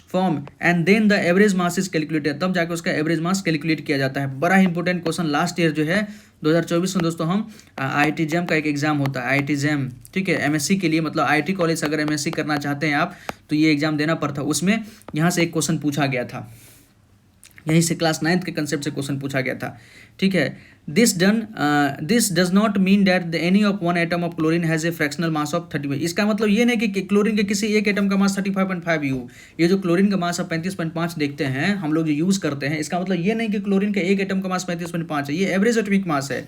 form, and then the average mass is calculated, तब जाकर उसका एवरेज मास कैलकुलेट किया जाता है। बड़ा ही इंपॉर्टेंट क्वेश्चन लास्ट ईयर जो है 2024 में दोस्तों, हम IIT JAM का एक एग्जाम होता है IIT JAM, ठीक है, MSc के लिए, मतलब IIT कॉलेज अगर MSc करना चाहते हैं आप तो ये एग्जाम देना पड़ता, उसमें यहाँ से एक क्वेश्चन पूछा गया था। यहीं से क्लास 9th के कंसेप्ट से क्वेश्चन पूछा गया था, ठीक है। This does not mean that any of one atom of chlorine has a fractional mass of 35। इसका मतलब ये नहीं कि क्लोरीन के किसी एक एटम का मास 35.5 यू। ये जो क्लोरीन का मास आप 35.5 देखते हैं हम लोग जो यूज़ करते हैं, इसका मतलब ये नहीं कि क्लोरीन का एक एटम का मास 35.5 है, ये एवरेज एटॉमिक मास है।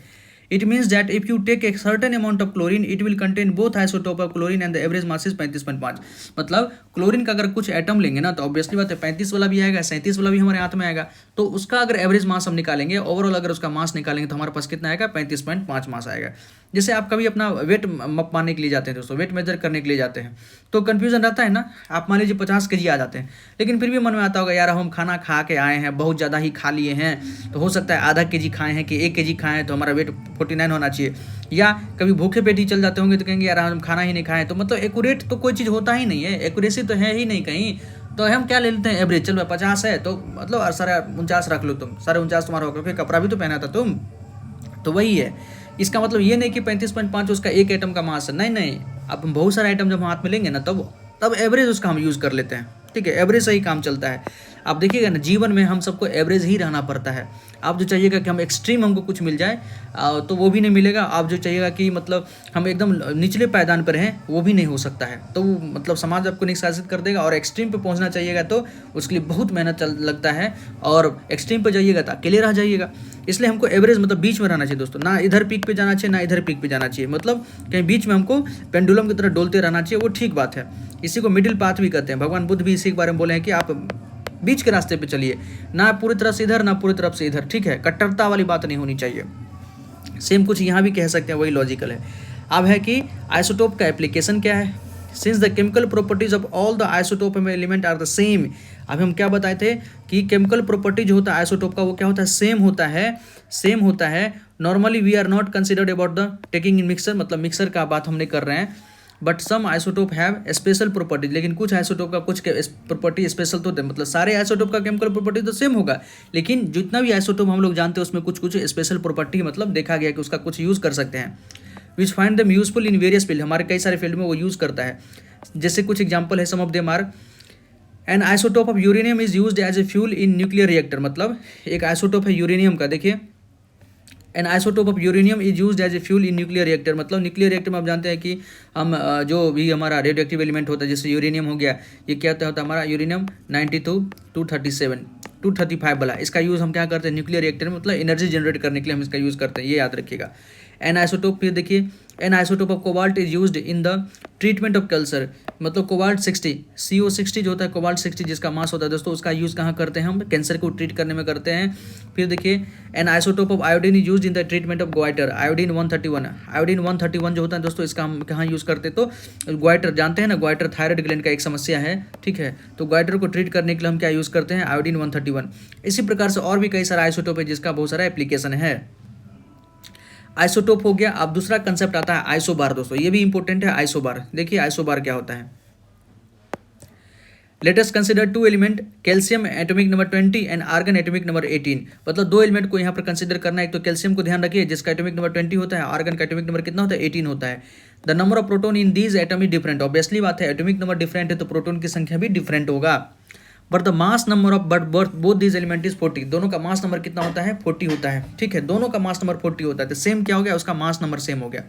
It means that if you take a certain amount of chlorine, it will contain both isotope of chlorine and the average mass is 35.5। मतलब क्लोरीन का अगर कुछ एटम लेंगे ना तो ऑब्वियसली बात है 35 वाला भी आएगा, 37 वाला भी हमारे हाथ में आएगा। तो उसका अगर एवरेज मास हम निकालेंगे, ओवरऑल अगर उसका मास निकालेंगे तो हमारे पास कितना आएगा, 35.5 मास आएगा। जैसे आप कभी अपना वेट मापने के लिए जाते हैं दोस्तों, वेट मेजर करने के लिए जाते हैं तो कन्फ्यूजन रहता है ना। आप मान लीजिए 50 kg आ जाते हैं, लेकिन फिर भी मन में आता होगा यार हम खाना खा के आए हैं, बहुत ज़्यादा ही खा लिए हैं, तो हो सकता है आधा kg खाए हैं कि 1 kg खाए हैं तो हमारा वेट 49 होना चाहिए। या कभी भूखे पेट ही चल जाते होंगे तो कहेंगे यार हम खाना ही नहीं खाएं, तो मतलब एक्यूरेट तो कोई चीज़ होता ही नहीं है, एक्यूरेसी तो है ही नहीं कहीं। तो हम क्या ले लेते हैं एवरेज, चलो 50 है तो मतलब सारा 49 रख लो तुम, सारे 49 तुम्हारा होगा क्योंकि कपड़ा भी तो पहना था तुम। तो वही है, इसका मतलब ये नहीं कि 35.5 उसका एक एटम का मास है, नहीं नहीं। अब हम बहुत सारे आइटम जब हाथ में लेंगे ना तब एवरेज उसका हम यूज़ कर लेते हैं, ठीक है। एवरेज से ही काम चलता है। आप देखिएगा ना जीवन में हम सबको एवरेज ही रहना पड़ता है। आप जो चाहिएगा कि हम एक्सट्रीम हमको कुछ मिल जाए तो वो भी नहीं मिलेगा। आप जो चाहिएगा कि मतलब हम एकदम निचले पायदान पर हैं, वो भी नहीं हो सकता है। तो मतलब समाज आपको निष्कासित कर देगा। और एक्सट्रीम पे पहुंचना चाहिएगा तो उसके लिए बहुत मेहनत लगता है, और एक्सट्रीम पे जाइएगा तो अकेले रह जाइएगा। इसलिए हमको एवरेज मतलब बीच में रहना चाहिए दोस्तों, ना इधर पीक पे जाना चाहिए ना इधर पीक पे जाना चाहिए, मतलब कहीं बीच में हमको पेंडुलम की तरह डोलते रहना चाहिए, वो ठीक बात है। इसी को मिडिल पाथ भी कहते हैं। भगवान बुद्ध भी इसी के बारे में बोले हैं कि आप बीच के रास्ते पे चलिए, ना पूरी तरफ से इधर ना पूरी तरफ से इधर, ठीक है। कट्टरता वाली बात नहीं होनी चाहिए। सेम कुछ यहाँ भी कह सकते हैं, वही लॉजिकल है। अब है कि आइसोटोप का एप्लीकेशन क्या है। Since the chemical properties of all the isotope element are the same. अब हम क्या बताए थे कि केमिकल प्रॉपर्टी जो होता है आइसोटोप का वो क्या होता है, सेम होता है। Normally we are not considered about the taking in mixer, मतलब मिक्सर का बात हम नहीं कर रहे हैं। But some isotope have special properties, लेकिन कुछ आइसोटोप का कुछ प्रॉपर्टी स्पेशल तो होते हैं। मतलब सारे आइसोटोप का केमिकल प्रॉपर्टी तो सेम होगा, लेकिन जितना भी आइसोटोप हम लोग जानते हैं उसमें कुछ कुछ स्पेशल प्रॉपर्टी मतलब देखा गया कि उसका कुछ यूज़ कर सकते हैं। Which find them useful in various field, हमारे कई सारे फील्ड में वो यूज़ करता है। जैसे कुछ एग्जाम्पल है, some of them are an isotope of uranium is used as a fuel in nuclear reactor. मतलब एक आइसोटोप है यूरेनियम का, देखिए an isotope of uranium is used as a fuel in nuclear reactor. मतलब न्यूक्लियर रिएक्टर में आप जानते हैं कि हम जो भी हमारा रेडियोएक्टिव एलिमेंट होता है, जैसे यूरेनियम हो गया, ये क्या होता है हमारा यूरेनियम 92 237 235 वाला, इसका यूज़ हम क्या करते हैं न्यूक्लियर रिएक्टर में, मतलब एनर्जी जनरेट करने के लिए हम इसका यूज़ करते हैं, ये याद रखिएगा। एन आइसोटोप फिर देखिए an isotope of cobalt is used in the treatment of cancer. मतलब कोबाल्ट 60 CO60 जो होता है कोबाल्ट 60 जिसका मास होता है दोस्तों, उसका यूज़ कहाँ करते हैं हम, कैंसर को ट्रीट करने में करते हैं। फिर देखिए an isotope of iodine is used in the treatment of goitre, iodine 131 जो होता है दोस्तों, इसका हम कहाँ यूज़ करते हैं, तो ग्वाइटर जानते हैं ना, ग्वाइटर थायराइड ग्लैंड का एक समस्या है, ठीक है। तो ग्वाइटर को ट्रीट करने के लिए हम क्या यूज़ करते हैं, आयोडीन 131। इसी प्रकार से और भी कई सारा आइसोटोप है जिसका बहुत सारा एप्लीकेशन है। आइसोटोप हो गया। अब दूसरा कंसेप्ट आता है आइसोबार दोस्तों, ये भी इंपॉर्टेंट है। आइसोबार देखिए आइसोबार क्या होता है। Let us consider two element, calcium atomic number 20 and argon atomic number 18। मतलब दो एलिमेंट को यहाँ पर कंसिडर करना है। एक तो कैल्शियम को ध्यान रखिए जिसका एटॉमिक नंबर 20 होता है, आर्गन का एटॉमिक नंबर कितना होता है, 18 होता है। The number of proton in these atom is different. Obviously बात है एटॉमिक नंबर डिफरेंट है तो प्रोटोन की संख्या भी डिफरेंट होगा। But the mass number of both these element is 40। दोनों का मास नंबर कितना होता है, 40 होता है, ठीक है। दोनों का मास नंबर 40 होता है तो सेम क्या हो गया, उसका मास नंबर सेम हो गया।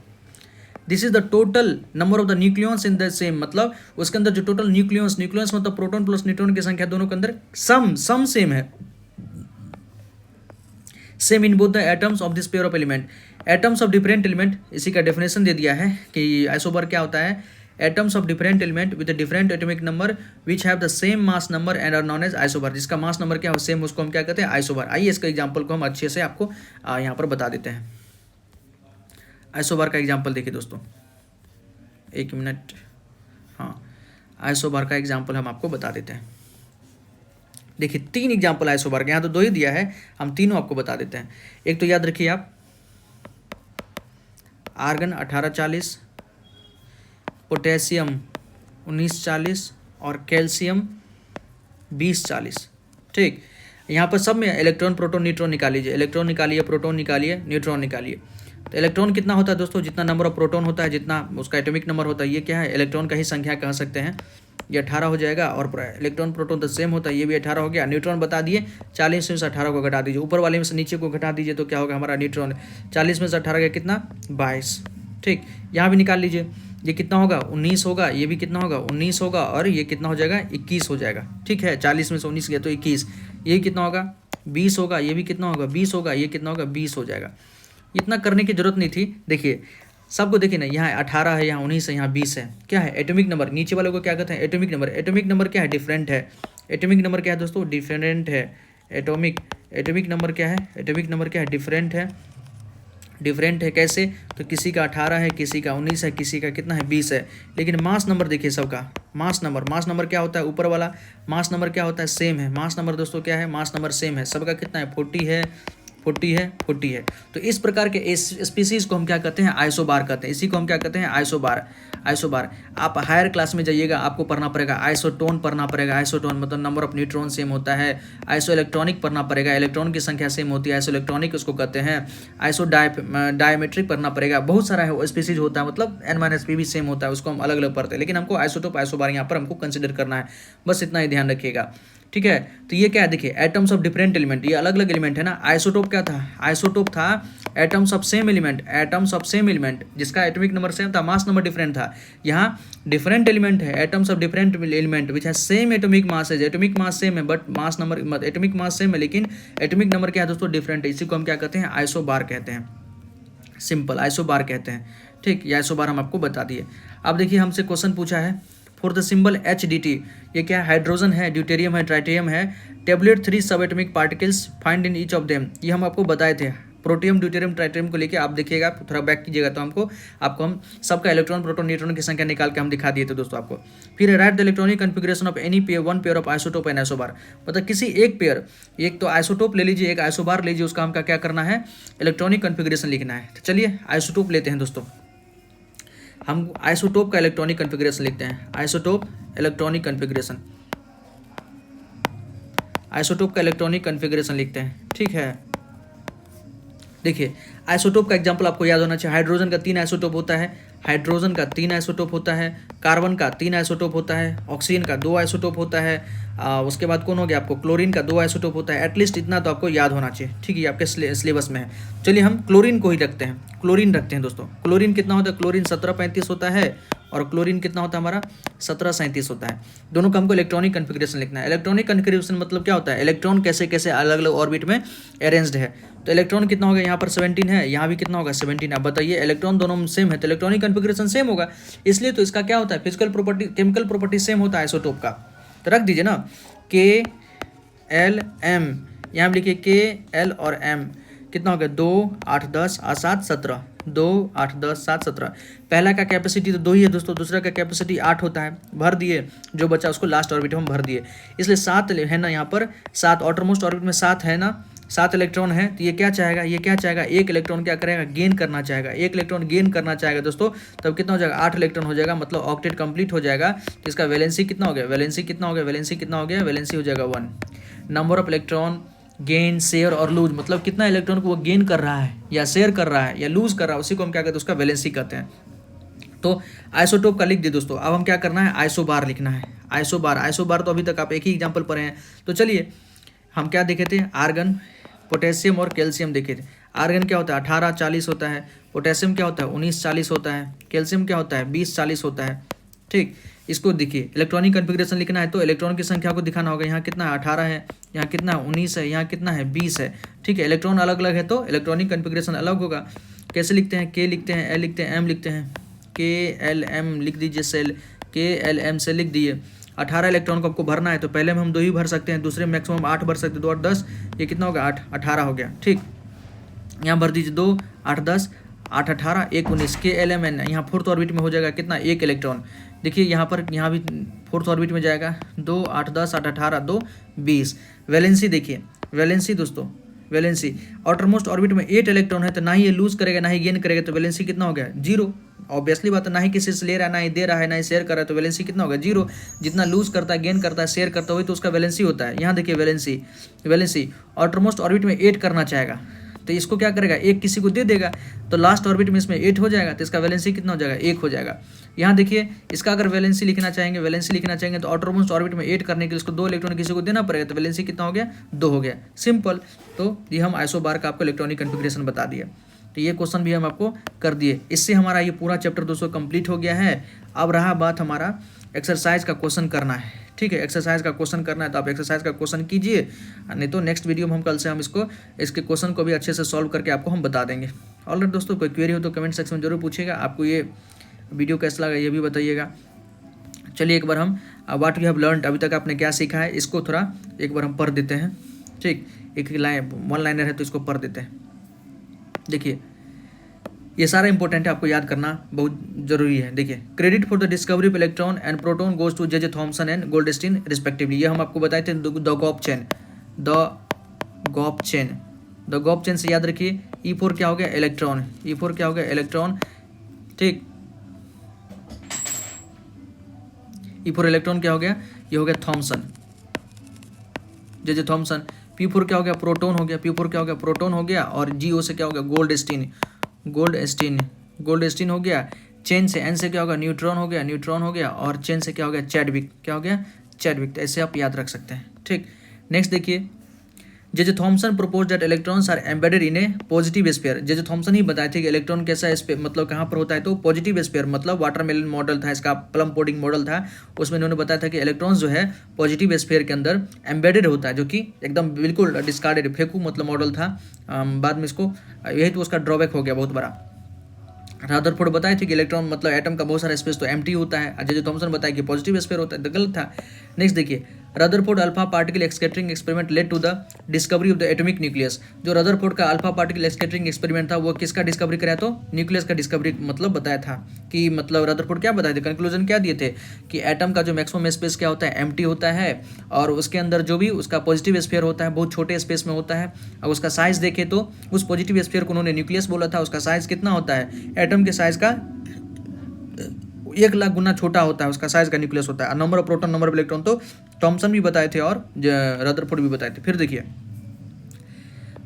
This is the total number of the nucleons in the same. मतलब उसके अंदर जो टोटल न्यूक्लियॉन्स मतलब प्रोटॉन प्लस न्यूट्रॉन की संख्या दोनों के अंदर सम सेम है, same in both the atoms of this pair of element. Atoms of different element, इसी का डेफिनेशन दे दिया है कि आइसोबार क्या होता है, atoms of different element with different atomic number which have the same mass number and are known as isobar. जिसका मास नंबर क्या है सेम, उसको हम क्या कहते हैं, आइसोबार। आइए इसका एग्जाम्पल को हम अच्छे से आपको यहाँ पर बता देते हैं। आइसोबार का एग्जाम्पल देखिए दोस्तों, एक मिनट, हाँ आइसोबार का एग्जाम्पल हम आपको बता देते हैं। देखिए 3 एग्जाम्पल आइसोबार के, यहाँ तो 2 ही दिया है, हम तीनों आपको बता देते हैं। एक तो याद रखिए आप, आर्गन 1840, पोटेशियम 1940 और कैल्शियम 2040, ठीक। यहाँ पर सब में इलेक्ट्रॉन प्रोटॉन न्यूट्रॉन निकाल लीजिए, इलेक्ट्रॉन निकालिए, प्रोटॉन निकालिए, न्यूट्रॉन निकालिए। तो इलेक्ट्रॉन कितना होता है दोस्तों, जितना नंबर ऑफ प्रोटॉन होता है जितना उसका एटॉमिक नंबर होता है, ये क्या है, इलेक्ट्रॉन का ही संख्या कह सकते हैं। ये 18 हो जाएगा, और इलेक्ट्रॉन प्रोटॉन तो सेम होता है, ये भी 18 हो गया। न्यूट्रॉन बता दिए, 40 में से 18 को घटा दीजिए, ऊपर वाले में से नीचे को घटा दीजिए तो क्या होगा हमारा न्यूट्रॉन, 40 में से 18 का कितना 22। ठीक, यहाँ भी निकाल लीजिए, ये कितना होगा 19 होगा, ये भी कितना होगा 19 होगा, और ये कितना हो जाएगा 21 हो जाएगा। ठीक है, 40 में से 19 गया तो 21, ये कितना होगा 20 होगा, ये भी कितना होगा 20 होगा, ये कितना होगा 20 हो जाएगा। इतना करने की जरूरत नहीं थी। देखिए सबको देखिए ना, यहाँ 18 है, यहाँ 19 है, यहाँ 20 है, क्या है एटॉमिक नंबर। नीचे वाले को क्या कहते हैं एटॉमिक नंबर। एटॉमिक नंबर क्या है डिफरेंट है। एटॉमिक नंबर क्या है दोस्तों डिफरेंट है। एटॉमिक नंबर क्या है, एटॉमिक नंबर क्या है डिफरेंट है। डिफरेंट है कैसे, तो किसी का 18 है, किसी का 19 है, किसी का कितना है 20 है। लेकिन मास नंबर देखिए सबका, मास नंबर क्या होता है, ऊपर वाला मास नंबर क्या होता है सेम है। मास नंबर दोस्तों क्या है, मास नंबर सेम है, सबका कितना है 40 है। तो इस प्रकार के इस स्पीसीज को हम क्या कहते हैं आइसोबार कहते हैं। इसी को हम क्या कहते हैं आइसोबार। आप हायर क्लास में जाइएगा, आपको पढ़ना पड़ेगा आइसोटोन पढ़ना पड़ेगा। आइसोटोन मतलब नंबर ऑफ न्यूट्रॉन सेम होता है। आइसो इलेक्ट्रॉनिक पढ़ना पड़ेगा, इलेक्ट्रॉन की संख्या सेम होती है, आइसो इलेक्ट्रॉनिक उसको कहते हैं। आइसो डायमेट्रिक पढ़ना पड़ेगा, बहुत सारा है स्पीसीज होता है, मतलब N-P भी सेम होता है, उसको हम अलग अलग पढ़ते हैं। लेकिन हमको आइसोटोप आइसोबार यहाँ पर हमको कंसिडर करना है, बस इतना ही ध्यान रखिएगा। ठीक है, तो ये क्या है देखिए एटम्स ऑफ डिफरेंट एलिमेंट, ये अलग अलग एलिमेंट है ना। आइसोटोप क्या था, आइसोटोप था एटम्स ऑफ सेम एलिमेंट, जिसका एटॉमिक नंबर सेम था, मास नंबर डिफरेंट था। यहाँ डिफरेंट एलिमेंट है, atoms of different element which है सेम एटॉमिक मास है। एटॉमिक मास सेम है but mass number, atomic mass same है लेकिन एटॉमिक नंबर क्या है दोस्तों डिफरेंट है। इसी को हम क्या कहते हैं आइसोबार कहते हैं, सिंपल आइसोबार कहते हैं। ठीक, ये आइसोबार हम आपको बता दिए। अब देखिए हमसे क्वेश्चन पूछा है फॉर द सिंबल HDT, ये क्या है हाइड्रोजन है, ड्यूटेरियम है, ट्राइटियम है, टेबलेट 3 सब atomic particles find in each of them. ये हम आपको बताए थे प्रोटियम ड्यूटेरियम ट्राइटियम को लेके। आप देखिएगा थोड़ा बैक कीजिएगा तो आपको हम सबका इलेक्ट्रॉन प्रोटॉन न्यूट्रॉन की संख्या निकाल के हम दिखा दिए थे दोस्तों आपको। फिर right the electronic configuration of any pair, one pair of isotope and isobar. मतलब किसी एक पेयर, एक तो आइसोटोप ले लीजिए, एक आइसोबार लीजिए, उसका हमका क्या करना है इलेक्ट्रॉनिक कॉन्फ़िगरेशन लिखना है। तो चलिए आइसोटोप लेते हैं दोस्तों, हम आइसोटोप का इलेक्ट्रॉनिक कॉन्फ़िगरेशन लिखते हैं। आइसोटोप इलेक्ट्रॉनिक कॉन्फ़िगरेशन, आइसोटोप का इलेक्ट्रॉनिक कॉन्फ़िगरेशन लिखते हैं। ठीक है, देखिए आइसोटोप का एग्जांपल आपको याद होना चाहिए। हाइड्रोजन का 3 आइसोटोप होता है, हाइड्रोजन का 3 आइसोटोप होता है, कार्बन का 3 आइसोटोप होता है, ऑक्सीजन का 2 आइसोटोप होता है, उसके बाद कौन हो गया आपको क्लोरीन का 2 आइसोटोप होता है। एटलीस्ट इतना तो आपको याद होना चाहिए। ठीक है, आपके सिलेबस में है। चलिए हम क्लोरीन को ही रखते हैं, क्लोरीन रखते हैं दोस्तों। क्लोरीन कितना होता है, क्लोरीन 1735 होता है, और क्लोरीन कितना होता है हमारा 1737 होता है। दोनों का हमको इलेक्ट्रॉनिक कॉन्फ़िगरेशन लिखना है। इलेक्ट्रॉनिक कॉन्फ़िगरेशन मतलब क्या होता है, इलेक्ट्रॉन कैसे कैसे अलग अलग ऑर्बिट में अरेंज्ड है। तो इलेक्ट्रॉन कितना होगा, यहाँ पर 17 है, यहाँ भी कितना होगा 17। आप बताइए इलेक्ट्रॉन दोनों में सेम है तो इलेक्ट्रॉनिक कॉन्फ़िगरेशन सेम होगा, इसलिए तो इसका क्या होता है physical property chemical property same होता है आइसोटोप का। तो रख दीजिए ना KLM, यहाँ लिखिए KL और M कितना हो गया 2 8 10 7 17, 2 8 10 7 17। पहला का कैपेसिटी तो 2 ही है दोस्तों, दूसरा का कैपेसिटी 8 होता है, भर दिए, जो बचा उसको लास्ट ऑर्बिट में हम भर दिए, इसलिए 7 है ना, यहाँ पर 7 आउटरमोस्ट ऑर्बिट में 7 है ना, 7 इलेक्ट्रॉन है। तो ये क्या चाहेगा, एक इलेक्ट्रॉन क्या करेगा गेन करना चाहेगा, एक इलेक्ट्रॉन गेन करना चाहेगा दोस्तों, तब कितना हो जाएगा 8 इलेक्ट्रॉन हो जाएगा, मतलब ऑक्टेट कंप्लीट हो जाएगा। इसका वैलेंसी कितना हो गया, वैलेंसी हो जाएगा 1। Number of electron gain share और लूज, मतलब कितना इलेक्ट्रॉन को वो गेन कर रहा है या शेयर कर रहा है या लूज कर रहा है, उसी को हम क्या कहते हैं उसका वैलेंसी कहते हैं। तो आइसोटोप का लिख दिए दोस्तों। अब हम क्या करना है आइसोबार लिखना है। आइसोबार तो अभी तक आप एक ही एग्जाम्पल पढ़े हैं। तो चलिए हम क्या देखे थे, आर्गन, पोटेशियम और कैल्शियम देखे थे। आर्गन क्या होता है 18 40 होता है, पोटेशियम क्या होता है 19 40 होता है, कैल्शियम क्या होता है 20 40 होता है। ठीक, इसको देखिए इलेक्ट्रॉनिक कॉन्फ़िगरेशन लिखना है तो इलेक्ट्रॉन की संख्या को दिखाना होगा। यहाँ कितना है 18 है, यहाँ कितना है 19 है, यहाँ कितना है 20 है। ठीक है, इलेक्ट्रॉन अलग अलग है तो इलेक्ट्रॉनिक कॉन्फ़िगरेशन अलग होगा। कैसे लिखते हैं, K लिखते हैं, L लिखते हैं, M लिखते हैं, KLM लिख दीजिए, सेल KLM से लिख दिए। 18 इलेक्ट्रॉन को आपको भरना है तो पहले में हम 2 ही भर सकते हैं, दूसरे में मैक्सिमम 8 भर सकते हैं, 2 8 10, ये कितना होगा 8 18 हो गया। ठीक, यहाँ भर दीजिए 2 8 10 8 18 1 19, KLMN यहाँ फोर्थ ऑर्बिट में हो जाएगा कितना 1 इलेक्ट्रॉन। देखिए यहाँ पर, यहाँ भी फोर्थ ऑर्बिट में जाएगा 2 8 10 8 18 2 20। वैलेंसी देखिए, वैलेंसी दोस्तों, वैलेंसी आउटरमोस्ट ऑर्बिट में 8 इलेक्ट्रॉन है तो ना ही ये लूज करेगा ना ही गेन करेगा, तो वैलेंसी कितना हो गया 0। ऑब्वियसली बात है, ना ही किसी से ले रहा है ना ही दे रहा है ना ही शेयर कर रहा है, तो वैलेंसी कितना होगा 0। जितना लूज करता है गेन करता है शेयर करता है वही तो उसका वैलेंसी होता है। यहाँ देखिए वैलेंसी आउटरमोस्ट ऑर्बिट में 8 करना चाहेगा तो इसको क्या करेगा, एक किसी को दे देगा, तो लास्ट ऑर्बिट में इसमें 8 हो जाएगा, तो इसका वैलेंसी कितना हो जाएगा, 1 हो जाएगा। यहाँ देखिए इसका अगर वैलेंसी लिखना चाहेंगे तो आउटरमोस्ट ऑर्बिट में 8 करने के लिए इसको 2 इलेक्ट्रॉन किसी को देना पड़ेगा, तो वैलेंसी कितना हो गया, 2 हो गया, सिंपल। तो ये हम आइसोबार का आपको इलेक्ट्रॉनिक कॉन्फ़िगरेशन बता दिया। तो ये क्वेश्चन भी हम आपको कर दिए। इससे हमारा ये पूरा चैप्टर दोस्तों कंप्लीट हो गया है। अब रहा बात हमारा एक्सरसाइज का क्वेश्चन करना है, ठीक है, एक्सरसाइज का क्वेश्चन करना है, तो आप एक्सरसाइज का क्वेश्चन कीजिए, नहीं तो नेक्स्ट वीडियो में हम कल से हम इसके क्वेश्चन को भी अच्छे से सॉल्व करके आपको हम बता देंगे। ऑलराइट दोस्तों, कोई क्वेरी हो तो कमेंट सेक्शन में जरूर पूछिएगा। आपको ये वीडियो कैसा लगा ये भी बताइएगा। चलिए एक बार हम व्हाट वी हैव लर्नड, अभी तक आपने क्या सीखा है, इसको थोड़ा एक बार हम पढ़ देते हैं, ठीक। एक लाइन वन लाइनर है तो इसको पढ़ देते हैं। देखिए ये सारा इंपॉर्टेंट है, आपको याद करना बहुत जरूरी है। देखिए, credit for the discovery of electron and proton goes to J Thomson and Goldstein respectively. ये हम आपको बताए थे द गॉप चेन से याद रखिए। E4 क्या हो गया, इलेक्ट्रॉन, E4 क्या हो गया, इलेक्ट्रॉन, ठीक। E4 इलेक्ट्रॉन क्या हो गया, ये हो गया थॉमसन, जे थॉमसन। P4 क्या हो गया, प्रोटॉन हो गया, P4 क्या हो गया, प्रोटॉन हो गया, और GO से क्या हो गया, गोल्डस्टीन हो गया। चेन से N से क्या होगा, न्यूट्रॉन हो गया, और चेन से क्या हो गया, चैडविक, क्या हो गया, चैडविक। तो ऐसे आप याद रख सकते हैं, ठीक। नेक्स्ट देखिए, J Thomson propose that electrons are embedded in a positive sphere. J Thomson ही बताए थे कि इलेक्ट्रॉन कैसा मतलब कहाँ पर होता है, तो पॉजिटिव स्फीयर, मतलब वाटरमेलन मॉडल था इसका, प्लम पुडिंग मॉडल था, उसमें इन्होंने बताया था कि इलेक्ट्रॉन्स जो है पॉजिटिव स्फीयर के अंदर एम्बेडेड होता है, जो कि एकदम बिल्कुल डिस्कार्डेड, फेंकू मतलब मॉडल था। बाद में इसको यही तो उसका ड्रॉबैक हो गया बहुत बड़ा। रदरफोर्ड बताए थे कि इलेक्ट्रॉन मतलब एटम का बहुत सारा स्पेस तो एम्प्टी होता है, जे थॉमसन बताया कि पॉजिटिव स्फीयर होता है, तो गलत था। नेक्स्ट देखिए, Rutherford alpha particle scattering experiment led to the discovery of the atomic nucleus. जो रदरफोर्ड का अल्फा पार्टिकल स्कैटरिंग एक्सपेरिमेंट था वो किसका डिस्कवरी कराया, तो न्यूक्लियस का डिस्कवरी मतलब बताया था कि मतलब रदरफोर्ड क्या बताए थे, कंक्लूजन क्या दिए थे कि एटम का जो मैक्सिमम स्पेस क्या होता है, एम्प्टी होता है, और उसके अंदर जो भी उसका पॉजिटिव स्फीयर होता है बहुत छोटे स्पेस में होता है। अब उसका साइज देखें तो उस पॉजिटिव स्फीयर को उन्होंने न्यूक्लियस बोला था, उसका साइज कितना होता है, एटम के साइज का 1,00,000 गुना छोटा होता है उसका साइज का न्यूक्लियस होता है। Number of proton, number of electron तो थॉमसन भी बताए थे और रदरफोर्ड भी बताए थे। फिर देखिए,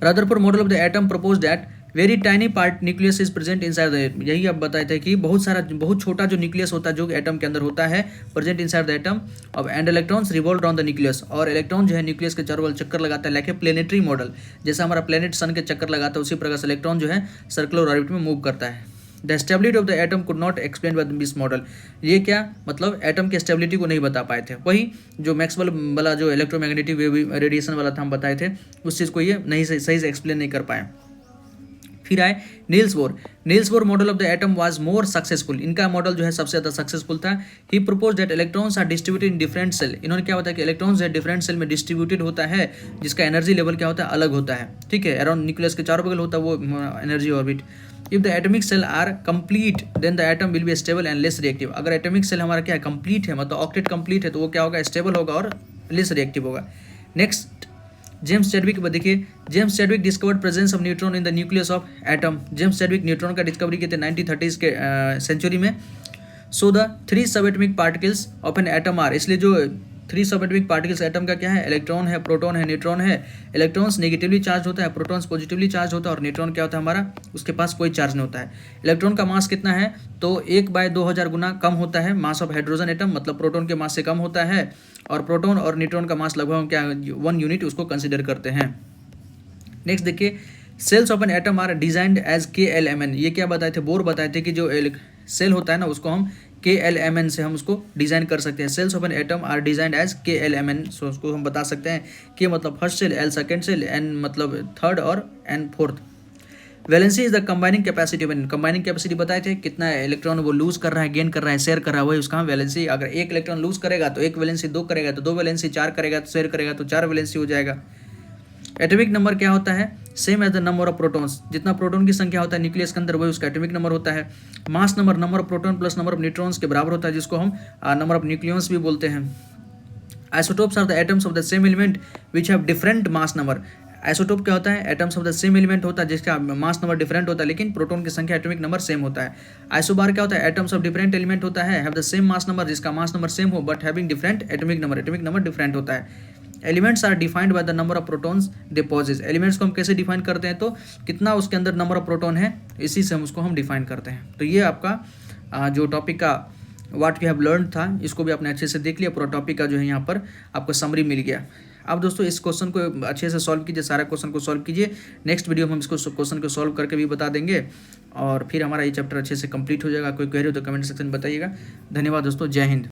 Rutherford model of the atom propose that very tiny part nucleus is present inside the, यही आप बताए थे कि बहुत छोटा जो न्यूक्लियस होता है जो एटम के अंदर होता है, present inside the atom of, and electrons revolve around the nucleus, और इलेक्ट्रॉन जो है न्यूक्लियस के चारों ओर चक्कर लगाता है, लाइक ए प्लेनेटरी मॉडल, जैसा हमारा प्लेनेट सन के चक्कर लगाता है उसी प्रकार से इलेक्ट्रॉन जो है सर्कुलर ऑर्बिट में मूव करता है। The stability of the atom could not explain by this model. ये क्या मतलब एटम की स्टेबिलिटी को नहीं बता पाए थे, वही जो मैक्सवेल वाला जो इलेक्ट्रोमैग्नेटिक रेडिएशन वाला था हम बताए थे, उस चीज़ को ये नहीं सही से एक्सप्लेन नहीं कर पाए। फिर आए Niels Bohr model of the atom was more successful. इनका मॉडल जो है सबसे ज़्यादा सक्सेसफुल था। He propose that electrons are distributed in different shell. इन्होंने क्या बताया कि इलेक्ट्रॉन्स जो डिफरेंट सेल में डिस्ट्रीब्यूटेड होता है, जिसका एनर्जी लेवल क्या होता है, अलग होता है, ठीक है, अराउंड न्यूक्लियस के चारों बगल होता है वो energy orbit. If the atomic shell are complete then the atom will be stable and less reactive. अगर एटॉमिक सेल हमारा क्या है, कंप्लीट है, मतलब ऑक्टेट कंप्लीट है, तो वो क्या होगा, स्टेबल होगा और लेस रिएक्टिव होगा। नेक्स्ट, जेम्स चैडविक, देखिए James Chadwick discovered presence of neutron in the nucleus of atom. James Chadwick neutron का डिस्कवरी किए थे 1930s के सेंचुरी में। So the 3 subatomic particles of an atom are, इसलिए जो 3 सबएटॉमिक पार्टिकल्स एटम का क्या है, इलेक्ट्रॉन है, प्रोटॉन है, न्यूट्रॉन है। इलेक्ट्रॉन्स नेगेटिवली चार्ज होता है, प्रोटॉन्स पॉजिटिवली चार्ज होता है, और न्यूट्रॉन क्या होता है हमारा, उसके पास कोई चार्ज नहीं होता है। इलेक्ट्रॉन का मास कितना है, तो 1/2000 गुना कम होता है मास ऑफ हाइड्रोजन एटम, मतलब प्रोटॉन के मास से कम होता है, और प्रोटॉन और न्यूट्रॉन का मास लगभग क्या 1 यूनिट उसको कंसिडर करते हैं। नेक्स्ट देखिए, shells of an atom are designed as KLMN। ये क्या बताए थे, बोर बताए थे कि जो सेल होता है ना उसको हम KLMN से हम उसको डिजाइन कर सकते हैं। Shells of an atom are designed as KLMN, so उसको हम बता सकते हैं कि मतलब first shell, L second shell, N मतलब थर्ड और N fourth. Valency is the combining capacity of an, combining capacity बताए थे कितना इलेक्ट्रॉन वो लूज कर रहा है, गेन कर रहा है, शेयर कर रहा है, वही उसका वैलेंसी। अगर एक इलेक्ट्रॉन लूज करेगा तो एक वैलेंसी, 2 करेगा तो 2 वैलेंसी, 4 करेगा तो शेयर करेगा तो 4 वैलेंसी हो जाएगा। एटॉमिक नंबर क्या होता है, same as the number of protons. जितना प्रोटॉन की संख्या होता है न्यूक्लियस के अंदर वही उसका एटॉमिक नंबर होता है। Mass number, number of proton plus number of neutrons के बराबर होता है, जिसको हम नंबर ऑफ न्यूक्लियॉन्स भी बोलते हैं। Isotopes are the atoms of the same element which have different mass number. Isotope क्या होता है, atoms of the same element होता है जिसका मास नंबर डिफरेंट होता है लेकिन प्रोटॉन की संख्या एटॉमिक नंबर सेम होता है। आइसोबार क्या होता है, एटम्स ऑफ डिफरेंट एलिमेंट होता है, have the same mass number, जिसका मास नंबर सेम हो but having different atomic number, atomic number different होता है। Elements are defined by the number of protons they possess. Elements को हम कैसे डिफाइन करते हैं, तो कितना उसके अंदर नंबर ऑफ प्रोटॉन है, इसी से हम उसको हम डिफाइन करते हैं। तो ये आपका जो टॉपिक का व्हाट वी हैव लर्न था, इसको भी आपने अच्छे से देख लिया। पूरा टॉपिक का जो है यहाँ पर आपको समरी मिल गया। अब दोस्तों इस क्वेश्चन को अच्छे से सॉल्व कीजिए, सारा क्वेश्चन को सॉल्व कीजिए। नेक्स्ट वीडियो में हम इसको क्वेश्चन को सॉल्व करके भी बता देंगे और फिर हमारा ये चैप्टर अच्छे से कंप्लीट हो जाएगा। कोई क्वेरी हो तो कमेंट सेक्शन में बताइएगा। धन्यवाद दोस्तों, जय हिंद।